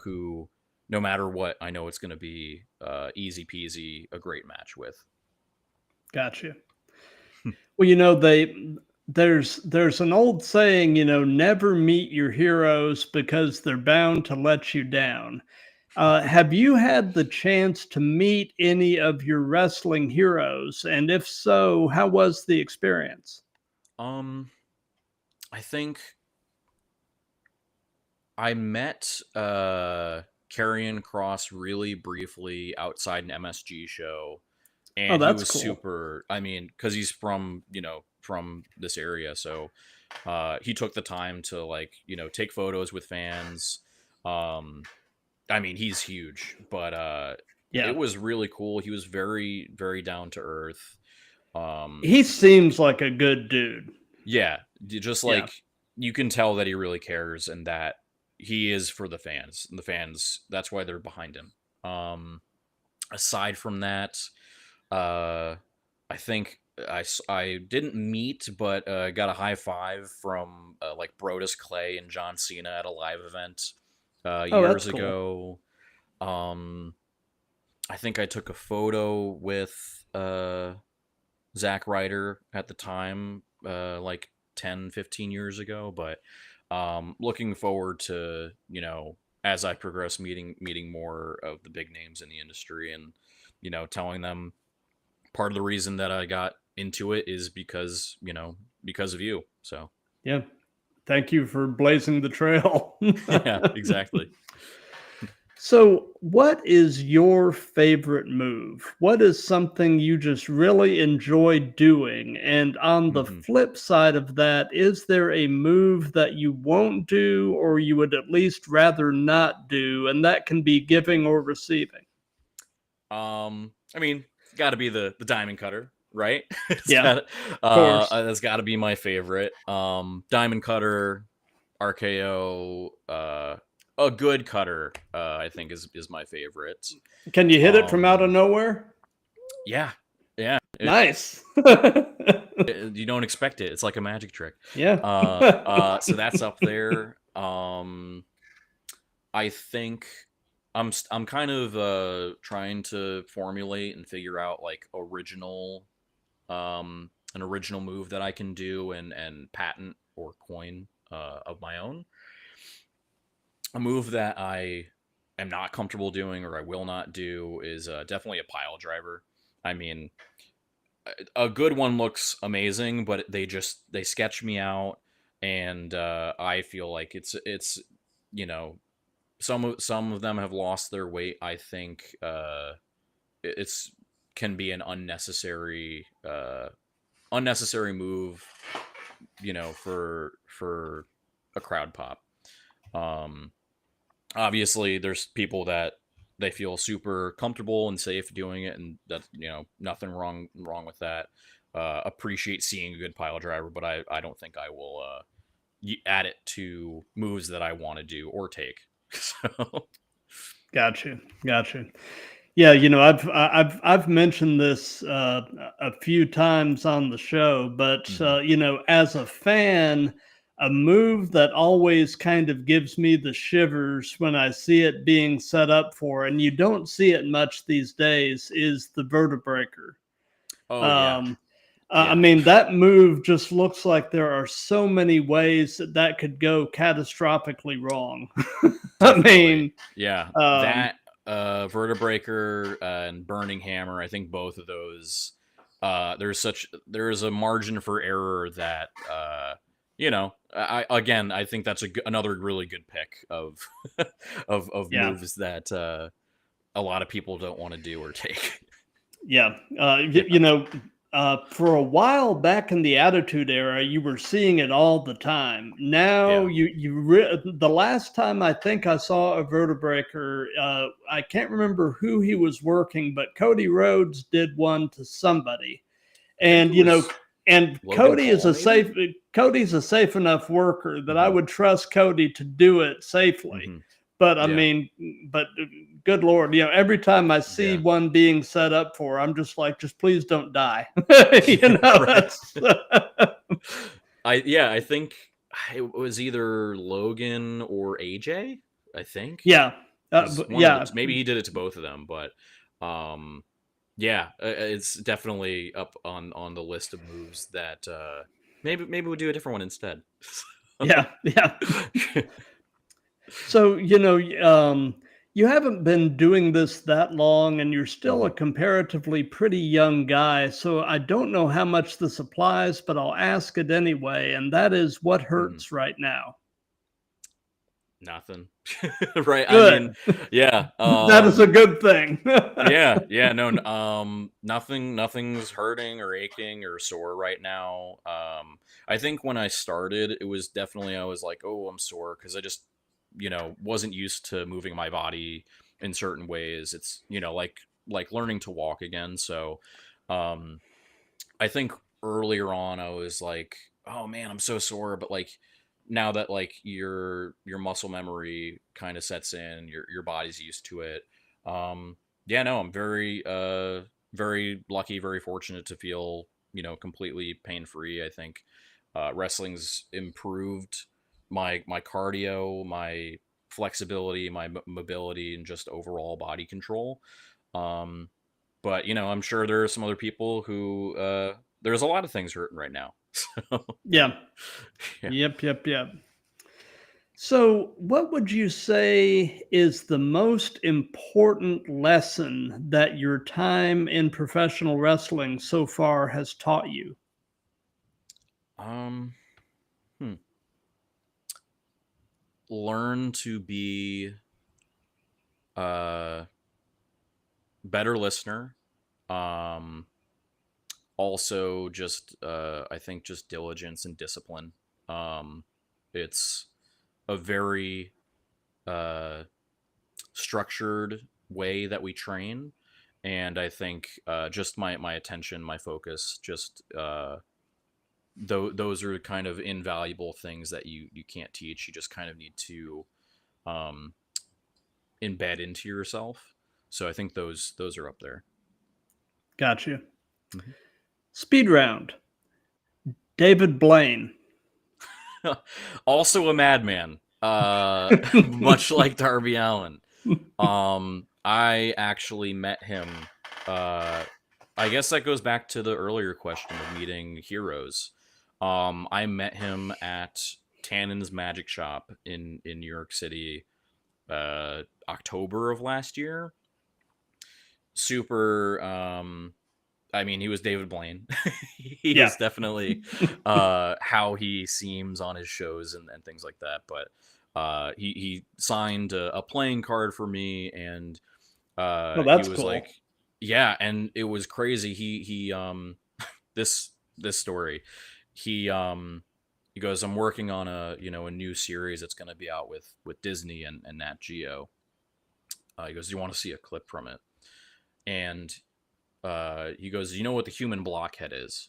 who, no matter what, I know it's going to be easy peasy, a great match with. Gotcha. Well, there's an old saying, never meet your heroes because they're bound to let you down. Have you had the chance to meet any of your wrestling heroes? And if so, how was the experience? I think I met Karrion Kross really briefly outside an MSG show, Oh, and he that's was cool. super. I mean, because he's from from this area, so he took the time to like take photos with fans. I mean, he's huge, but Yeah. it was really cool. He was very very down to earth. He seems like a good dude. Yeah, just Yeah. like you can tell that he really cares and that he is for the fans. And the fans, that's why they're behind him. Aside from that, I think I didn't meet, but got a high five from like Brodus Clay and John Cena at a live event Oh, that's years cool. ago. I think I took a photo with Zack Ryder at the time, like 10, 15 years ago. But looking forward to, as I progress meeting more of the big names in the industry and, telling them part of the reason that I got into it is because, because of you. So, Yeah. Thank you for blazing the trail. yeah, exactly. So, what is your favorite move? What is something you just really enjoy doing? And on the hmm flip side of that, is there a move that you won't do or you would at least rather not do? And that can be giving or receiving. I mean, it's got to be the diamond cutter, right? It's Yeah, got of course. that's got to be my favorite. Diamond cutter, RKO, a good cutter, I think is my favorite. Can you hit it from out of Um, nowhere? yeah, yeah. Nice. You don't expect it. It's like a magic trick. Yeah. So that's up there. I think I'm kind of trying to formulate and figure out like an original move that I can do and patent or coin of my own. A move that I am not comfortable doing or I will not do is definitely a pile driver. I mean, a good one looks amazing, but they sketch me out, and I feel like it's you know some of them have lost their weight. I think it's can be an unnecessary move, for a crowd pop. Um, Obviously, there's people that they feel super comfortable and safe doing it, and that's nothing wrong with that. Appreciate seeing a good pile driver, but I don't think I will add it to moves that I want to do or take. So, Got you. Got you. Yeah, I've mentioned this a few times on the show, but mhm. as a fan, a move that always kind of gives me the shivers when I see it being set up for, and you don't see it much these days, is the vertebreaker. Oh yeah, Um, I yeah, mean, that move just looks like there are so many ways that could go catastrophically wrong. I definitely. mean, Yeah, um, that vertebreaker and burning hammer. I think both of those. There is a margin for error that I think that's another really good pick of of yeah. moves that a lot of people don't want to do or take. Yeah, Yeah, for a while back in the Attitude Era, you were seeing it all the time. Now, yeah. the last time I think I saw a vertebreaker, I can't remember who he was working, but Cody Rhodes did one to somebody, I think it and was and Logan Paul, maybe. Cody's a safe enough worker that I hmm would trust Cody to do it safely. hmm But I Yeah, mean, but good Lord, every time I see yeah. one being set up for, I'm just like, just please don't die. Right. That's I think it was either Logan or AJ. I think yeah, because one of the yeah. maybe he did it to both of them, but yeah, it's definitely up on the list of moves that Maybe we'll do a different one instead. Yeah. So, you haven't been doing this that long and you're still a comparatively pretty young guy. So I don't know how much this applies, but I'll ask it anyway. And that is, what hurts right now? Nothing. Right. Good. I mean, yeah. That is a good thing. Yeah. No. Nothing's hurting or aching or sore right now. I think when I started, it was definitely, I was like, oh, I'm sore because I just, wasn't used to moving my body in certain ways. It's, like learning to walk again. So, I think earlier on I was like, oh man, I'm so sore, but like now that like your muscle memory kind of sets in, your body's used to it. Yeah, no, I'm very lucky, very fortunate to feel, completely pain-free. I think wrestling's improved my cardio, my flexibility, my mobility, and just overall body control. Um, but I'm sure there are some other people who there's a lot of things hurting right now. So, Yeah. yeah. Yep. So, what would you say is the most important lesson that your time in professional wrestling so far has taught you? Um, hmm. Learn to be a better listener. Um, Also, just I think just diligence and discipline. It's a very uh structured way that we train, and I think just my attention, my focus, just those are kind of invaluable things that you can't teach. You just kind of need to um, embed into yourself. So I think those are up there. Gotcha. Mhm. Speed round. David Blaine. Also a madman, much like Darby Allin. I actually met him. Uh, I guess that goes back to the earlier question of meeting heroes. I met him at Tannen's Magic Shop in New York City, October of last year. Super. I mean, he was David Blaine. He Yeah. is definitely how he seems on his shows and things like that. But he signed a playing card for me, and Oh, he that's was cool. like, yeah, and it was crazy. He this story. He goes, I'm working on a new series that's going to be out with Disney and Nat Geo. He goes, do you want to see a clip from it? And he goes, you know what the human blockhead is?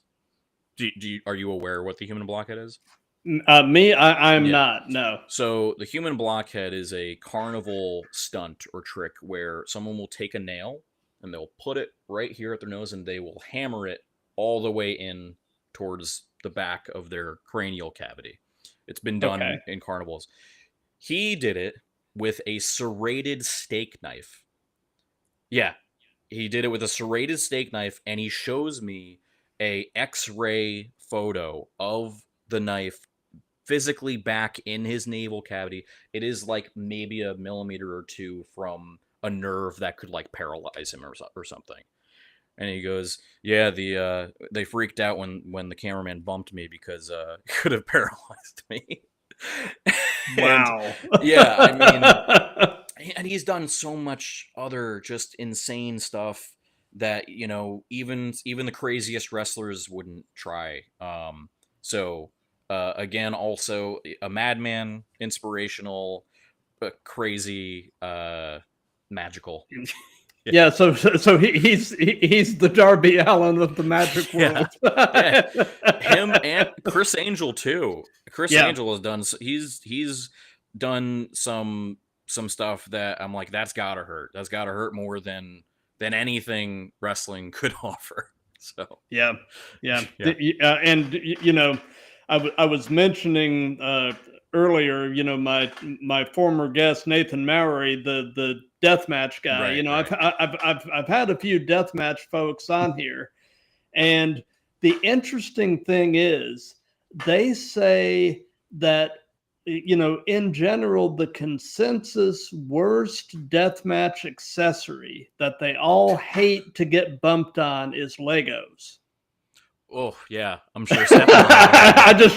Are you aware what the human blockhead is? Me, I'm Yeah. not. No. So the human blockhead is a carnival stunt or trick where someone will take a nail and they'll put it right here at their nose and they will hammer it all the way in towards the back of their cranial cavity. It's been Okay. done in carnivals. He did it with a serrated steak knife. Yeah, he did it with a serrated steak knife, and he shows me a X-ray photo of the knife physically back in his navel cavity. It is like maybe a millimeter or two from a nerve that could like paralyze him or something. And he goes, "Yeah, they freaked out when the cameraman bumped me because it could have paralyzed me." And Wow. yeah, I mean, and he's done so much other just insane stuff that even the craziest wrestlers wouldn't try. So again, also a madman, inspirational, but crazy, magical. Yeah, so he's the Darby Allin of the magic world. Yeah, him and Chris Angel too. Chris Yeah. Angel has done. He's done some stuff that I'm like, that's gotta hurt. That's gotta hurt more than anything wrestling could offer. So Yeah. yeah, And I was mentioning earlier, my former guest Nathan Mowry, the deathmatch guy. right, I've right. I've had a few deathmatch folks on here, and the interesting thing is they say that, in general, the consensus worst deathmatch accessory that they all hate to get bumped on is Legos. Oh yeah, I'm sure stepping on one. Just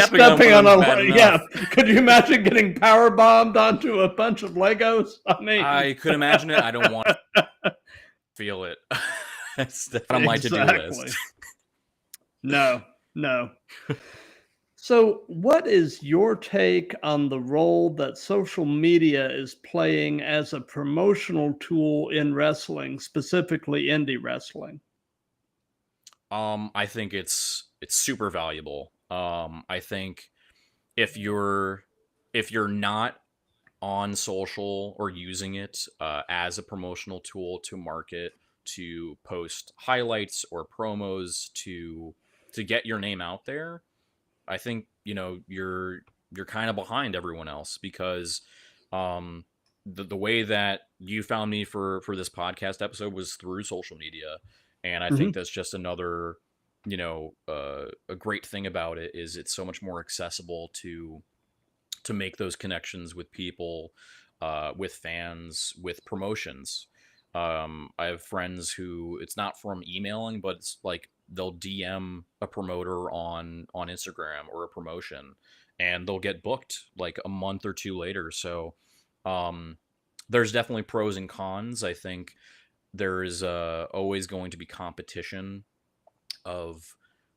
stepping on a yeah. Could you imagine getting power bombed onto a bunch of Legos? I could imagine it. I don't want to feel it. It's on my to-do list. No. So, what is your take on the role that social media is playing as a promotional tool in wrestling, specifically indie wrestling? I think it's super valuable. I think if you're not on social or using it as a promotional tool to market, to post highlights or promos to get your name out there, I think you're kind of behind everyone else, because the way that you found me for this podcast episode was through social media. And I think that's just another, a great thing about it is it's so much more accessible to make those connections with people, with fans, with promotions. I have friends who it's not from emailing, but it's like they'll DM a promoter on Instagram or a promotion, and they'll get booked like a month or two later. So there's definitely pros and cons. I think there is always going to be competition of,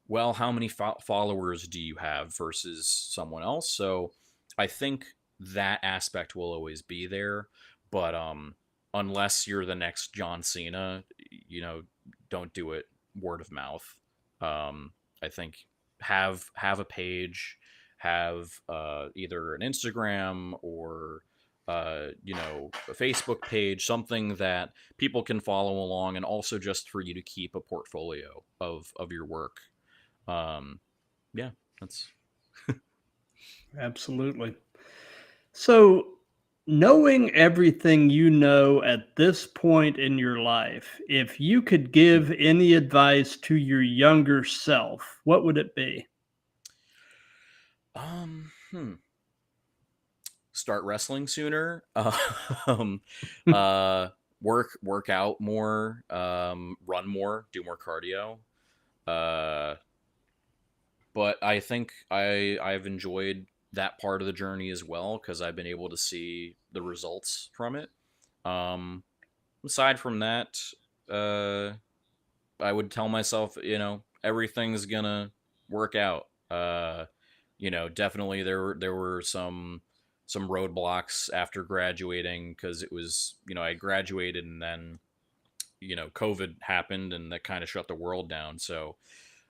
well, how many followers do you have versus someone else? So I think that aspect will always be there, but unless you're the next John Cena, don't do it word of mouth. I think have a page, have either an Instagram or a Facebook page, something that people can follow along, and also just for you to keep a portfolio of your work. Yeah, that's absolutely. So, knowing everything you know at this point in your life, if you could give any advice to your younger self, what would it be? Start wrestling sooner. Work out more. Run more. Do more cardio. But I think I've enjoyed that part of the journey as well, because I've been able to see the results from it. Aside from that, I would tell myself, everything's gonna work out. Definitely there were some roadblocks after graduating, because it was, I graduated and then, COVID happened and that kind of shut the world down. So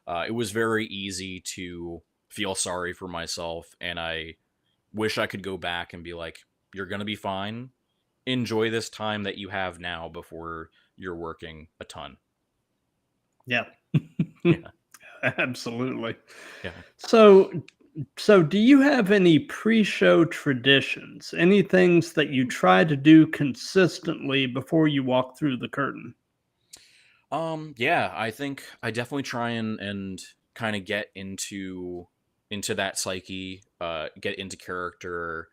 it was very easy to feel sorry for myself, and I wish I could go back and be like, you're going to be fine. Enjoy this time that you have now before you're working a ton. Yeah. Yeah. Absolutely. Yeah. So do you have any pre-show traditions? Any things that you try to do consistently before you walk through the curtain? Yeah, I think I definitely try and kind of get into that psyche, get into character,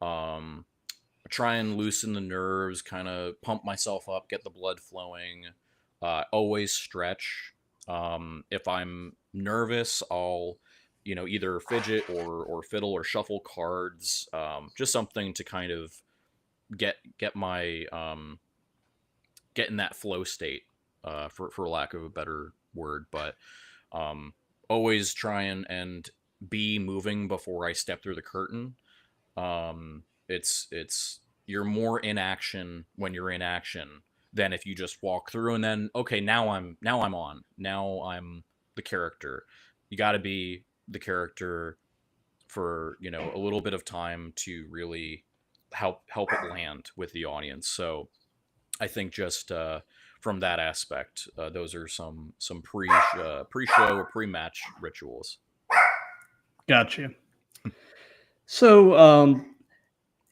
try and loosen the nerves, kind of pump myself up, get the blood flowing, always stretch. If I'm nervous, I'll, either fidget or fiddle or shuffle cards, just something to kind of get my, get in that flow state, for lack of a better word. But always try and be moving before I step through the curtain. It's you're more in action when you're in action than if you just walk through and then, okay, now I'm on. Now I'm the character. You got to be the character for, a little bit of time to really help it land with the audience. So I think just from that aspect, those are some pre-show or pre-match rituals. Gotcha. So,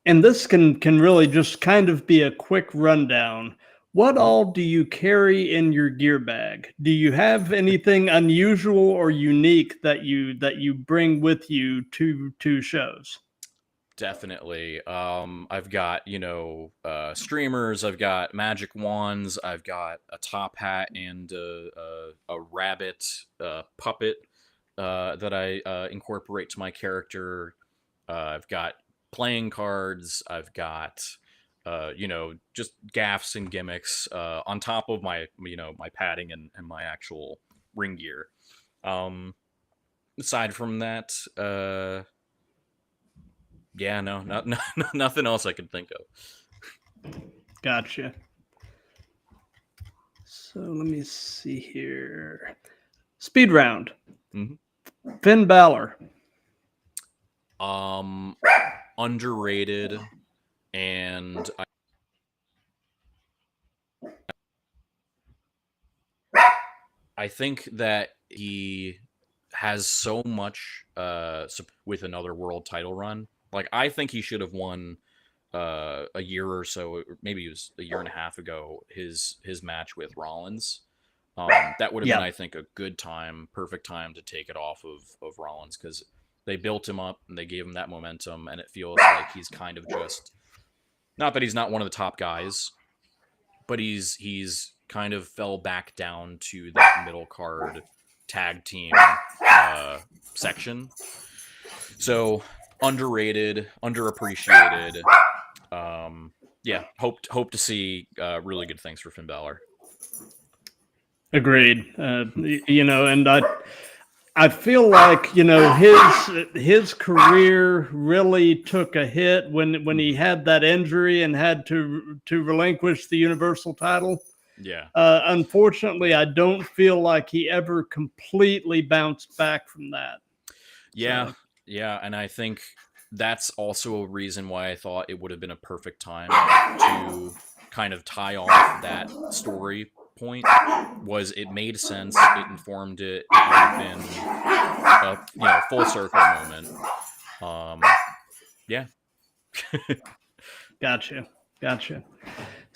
and this can really just kind of be a quick rundown. What all do you carry in your gear bag? Do you have anything unusual or unique that you bring with you to shows? Definitely. I've got, streamers, I've got magic wands, I've got a top hat and a rabbit puppet that I incorporate to my character. I've got playing cards, I've got just gaffs and gimmicks on top of my, my padding and my actual ring gear. Aside from that, yeah, no, nothing else I can think of. Gotcha. So let me see here. Speed round. Mm-hmm. Finn Balor. Underrated, and I think that he has so much with another world title run. Like, I think he should have won a year or so, maybe it was a year and a half ago, his match with Rollins. That would have been, I think, a good time, perfect time to take it off of Rollins, because they built him up and they gave him that momentum, and it feels like he's kind of just, not that he's not one of the top guys, but he's kind of fell back down to that middle card tag team section. So underrated, underappreciated. Yeah, hope to see really good things for Finn Balor. Agreed. And I feel like, his career really took a hit when he had that injury and had to relinquish the Universal title. Yeah. Unfortunately, I don't feel like he ever completely bounced back from that. Yeah. So. Yeah, and I think that's also a reason why I thought it would have been a perfect time to kind of tie off that story point. Was it made sense, it informed it, it would have been a full circle moment. Yeah. Gotcha.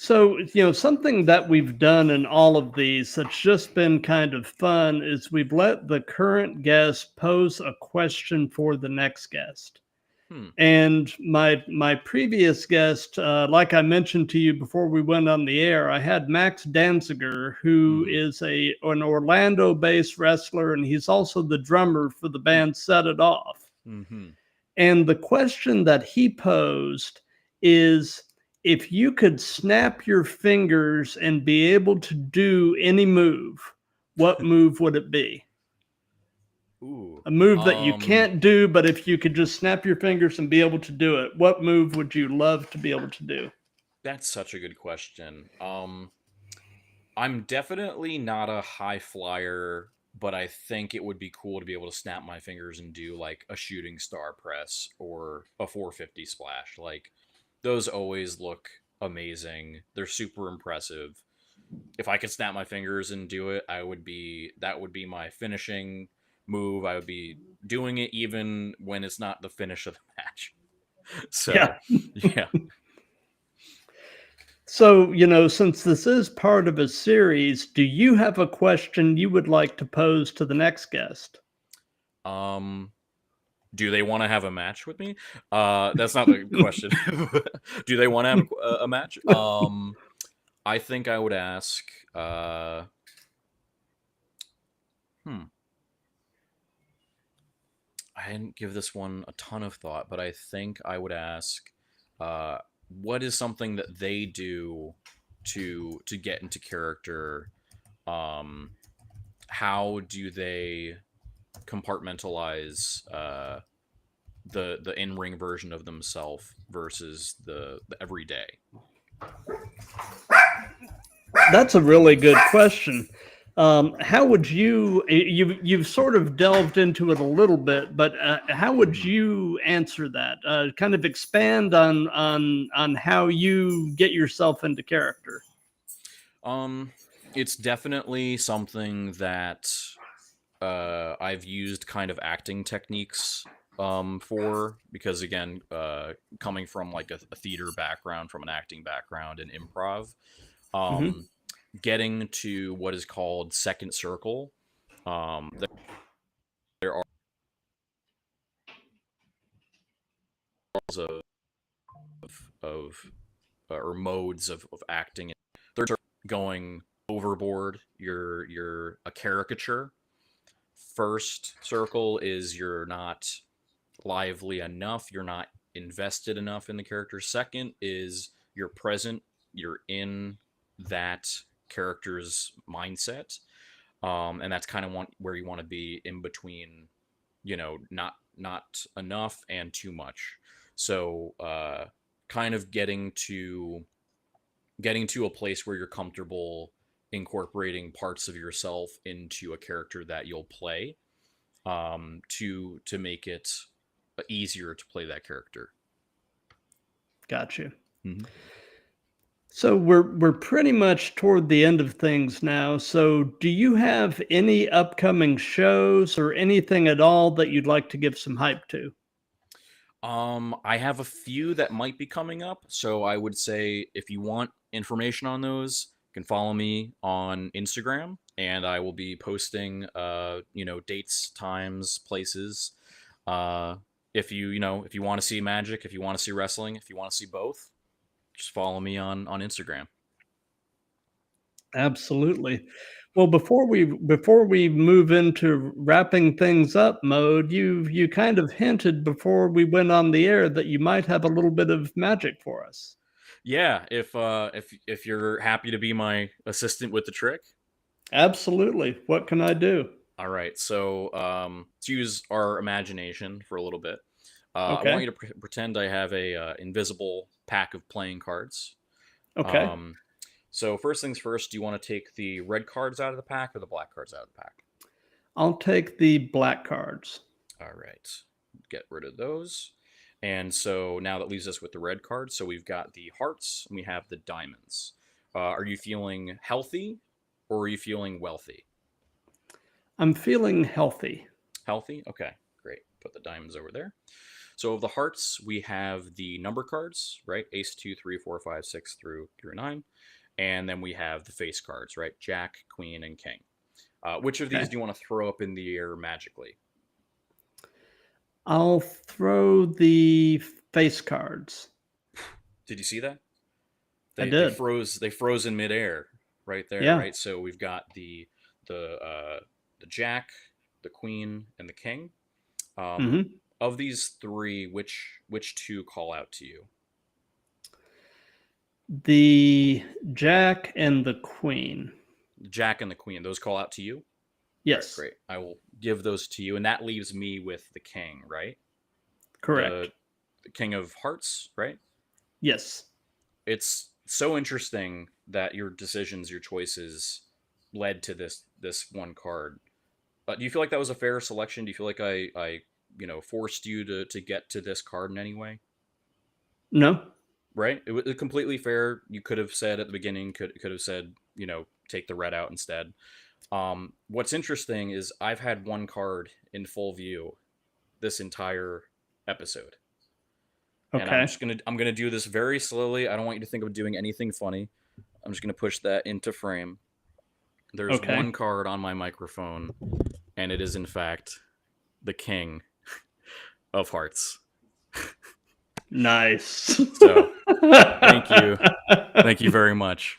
So, something that we've done in all of these that's just been kind of fun is we've let the current guest pose a question for the next guest. And my previous guest, like I mentioned to you before we went on the air, I had Max Danziger, who is an Orlando-based wrestler, and he's also the drummer for the band Set It Off. Mm-hmm. And the question that he posed is, if you could snap your fingers and be able to do any move, what move would it be? Ooh. A move that you can't do, but if you could just snap your fingers and be able to do it, what move would you love to be able to do? That's such a good question. I'm definitely not a high flyer, but I think it would be cool to be able to snap my fingers and do like a shooting star press or a 450 splash. Like, those always look amazing. They're super impressive. If I could snap my fingers and do it, that would be my finishing move. I would be doing it even when it's not the finish of the match. So, yeah. So, since this is part of a series, do you have a question you would like to pose to the next guest? Do they want to have a match with me? That's not the question. Do they want to have a match? I think I would ask. I didn't give this one a ton of thought, but I think I would ask, what is something that they do to get into character? How do they compartmentalize the in-ring version of themselves versus the everyday? That's a really good question. How would you've sort of delved into it a little bit, but how would you answer that? Kind of expand on how you get yourself into character. It's definitely something that I've used kind of acting techniques for, because again, coming from like a theater background, from an acting background and improv, Getting to what is called second circle, there are of or modes of acting. Third, going overboard. You're a caricature. First circle is you're not lively enough. You're not invested enough in the character. Second is you're present. You're in that character's mindset, and that's kind of where you want to be in between. Not enough and too much. So, kind of getting to a place where you're comfortable incorporating parts of yourself into a character that you'll play, to make it easier to play that character. Gotcha. So we're pretty much toward the end of things now. So do you have any upcoming shows or anything at all that you'd like to give some hype to? I have a few that might be coming up. So I would say if you want information on those, you can follow me on Instagram, and I will be posting dates, times, places. If you want to see magic, if you want to see wrestling, if you want to see both, just follow me on Instagram. Absolutely. Well, before we move into wrapping things up mode, you kind of hinted before we went on the air that you might have a little bit of magic for us. Yeah, if you're happy to be my assistant with the trick. Absolutely. What can I do? All right, so let's use our imagination for a little bit. Okay. I want you to pretend I have a invisible pack of playing cards. Okay. So first things first, do you want to take the red cards out of the pack or the black cards out of the pack? I'll take the black cards. All right, get rid of those. And so now that leaves us with the red cards. So we've got the hearts and we have the diamonds. Are you feeling healthy or are you feeling wealthy? I'm feeling healthy. Healthy? Okay, great. Put the diamonds over there. So of the hearts, we have the number cards, right? Ace, 2, 3, 4, 5, 6 through 9. And then we have the face cards, right? Jack, Queen, and King. Which of these do you want to throw up in the air magically? I'll throw the face cards. Did you see that? I did. They froze in midair right there, Yeah. right? So we've got the Jack, the Queen, and the King. Of these three, which two call out to you? The Jack and the Queen. The Jack and the Queen, those call out to you? Yes. Right, great. I will give those to you, and that leaves me with the King, right? Correct. The King of Hearts, right? Yes. It's so interesting that your decisions, your choices led to this one card. Do you feel like that was a fair selection? Do you feel like I forced you to get to this card in any way? No. Right? It was completely fair. You could have said at the beginning, could have said, take the red out instead. What's interesting is I've had one card in full view this entire episode. Okay. And I'm gonna do this very slowly. I don't want you to think of doing anything funny. I'm just gonna push that into frame. There's one card on my microphone, and it is in fact the King of Hearts. Nice. So thank you very much.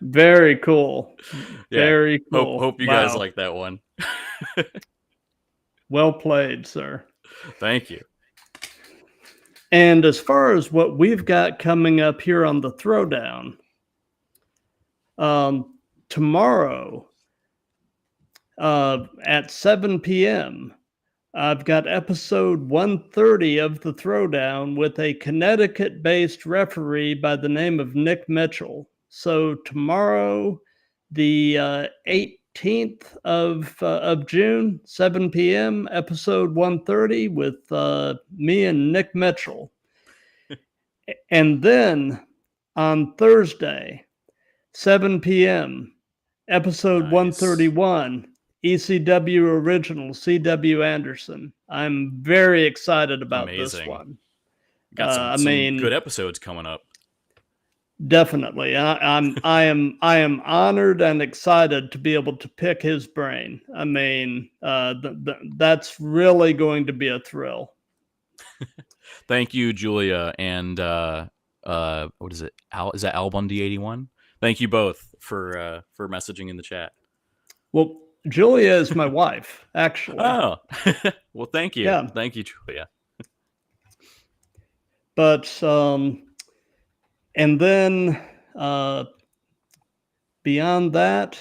Very cool. Yeah. Very cool. Hope you guys like that one. Well played, sir. Thank you. And as far as what we've got coming up here on the Throwdown, tomorrow at 7 p.m., I've got episode 130 of the Throwdown with a Connecticut-based referee by the name of Nick Mitchell. So tomorrow, the 18th of June, 7 p.m., episode 130 with me and Nick Mitchell. And then on Thursday, 7 p.m., episode 131, ECW Original, C.W. Anderson. I'm very excited about this one. Got some good episodes coming up. Definitely. I am honored and excited to be able to pick his brain. I mean, that's really going to be a thrill. Thank you, Julia, and what is it? Is that Al Bundy 81? Thank you both for messaging in the chat. Well, Julia is my wife, actually. Oh, well, thank you. Yeah. Thank you, Julia. But and then beyond that,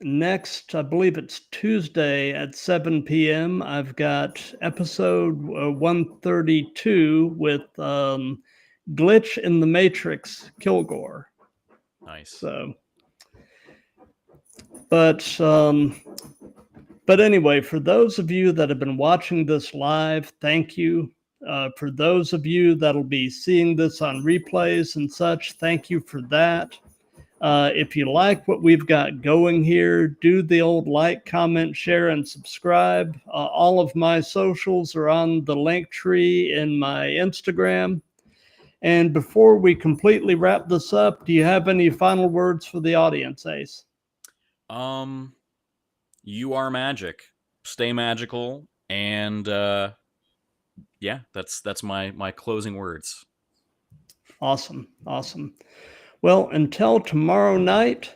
next, I believe it's Tuesday at 7 p.m. I've got episode 132 with Glitch in the Matrix Kilgore. Nice. So, but anyway, for those of you that have been watching this live, thank you. For those of you that'll be seeing this on replays and such, thank you for that. If you like what we've got going here, do the old like, comment, share, and subscribe. All of my socials are on the link tree in my Instagram. And before we completely wrap this up, do you have any final words for the audience, Ace? You are magic. Stay magical, and yeah, that's my closing words. Awesome. Well, until tomorrow night,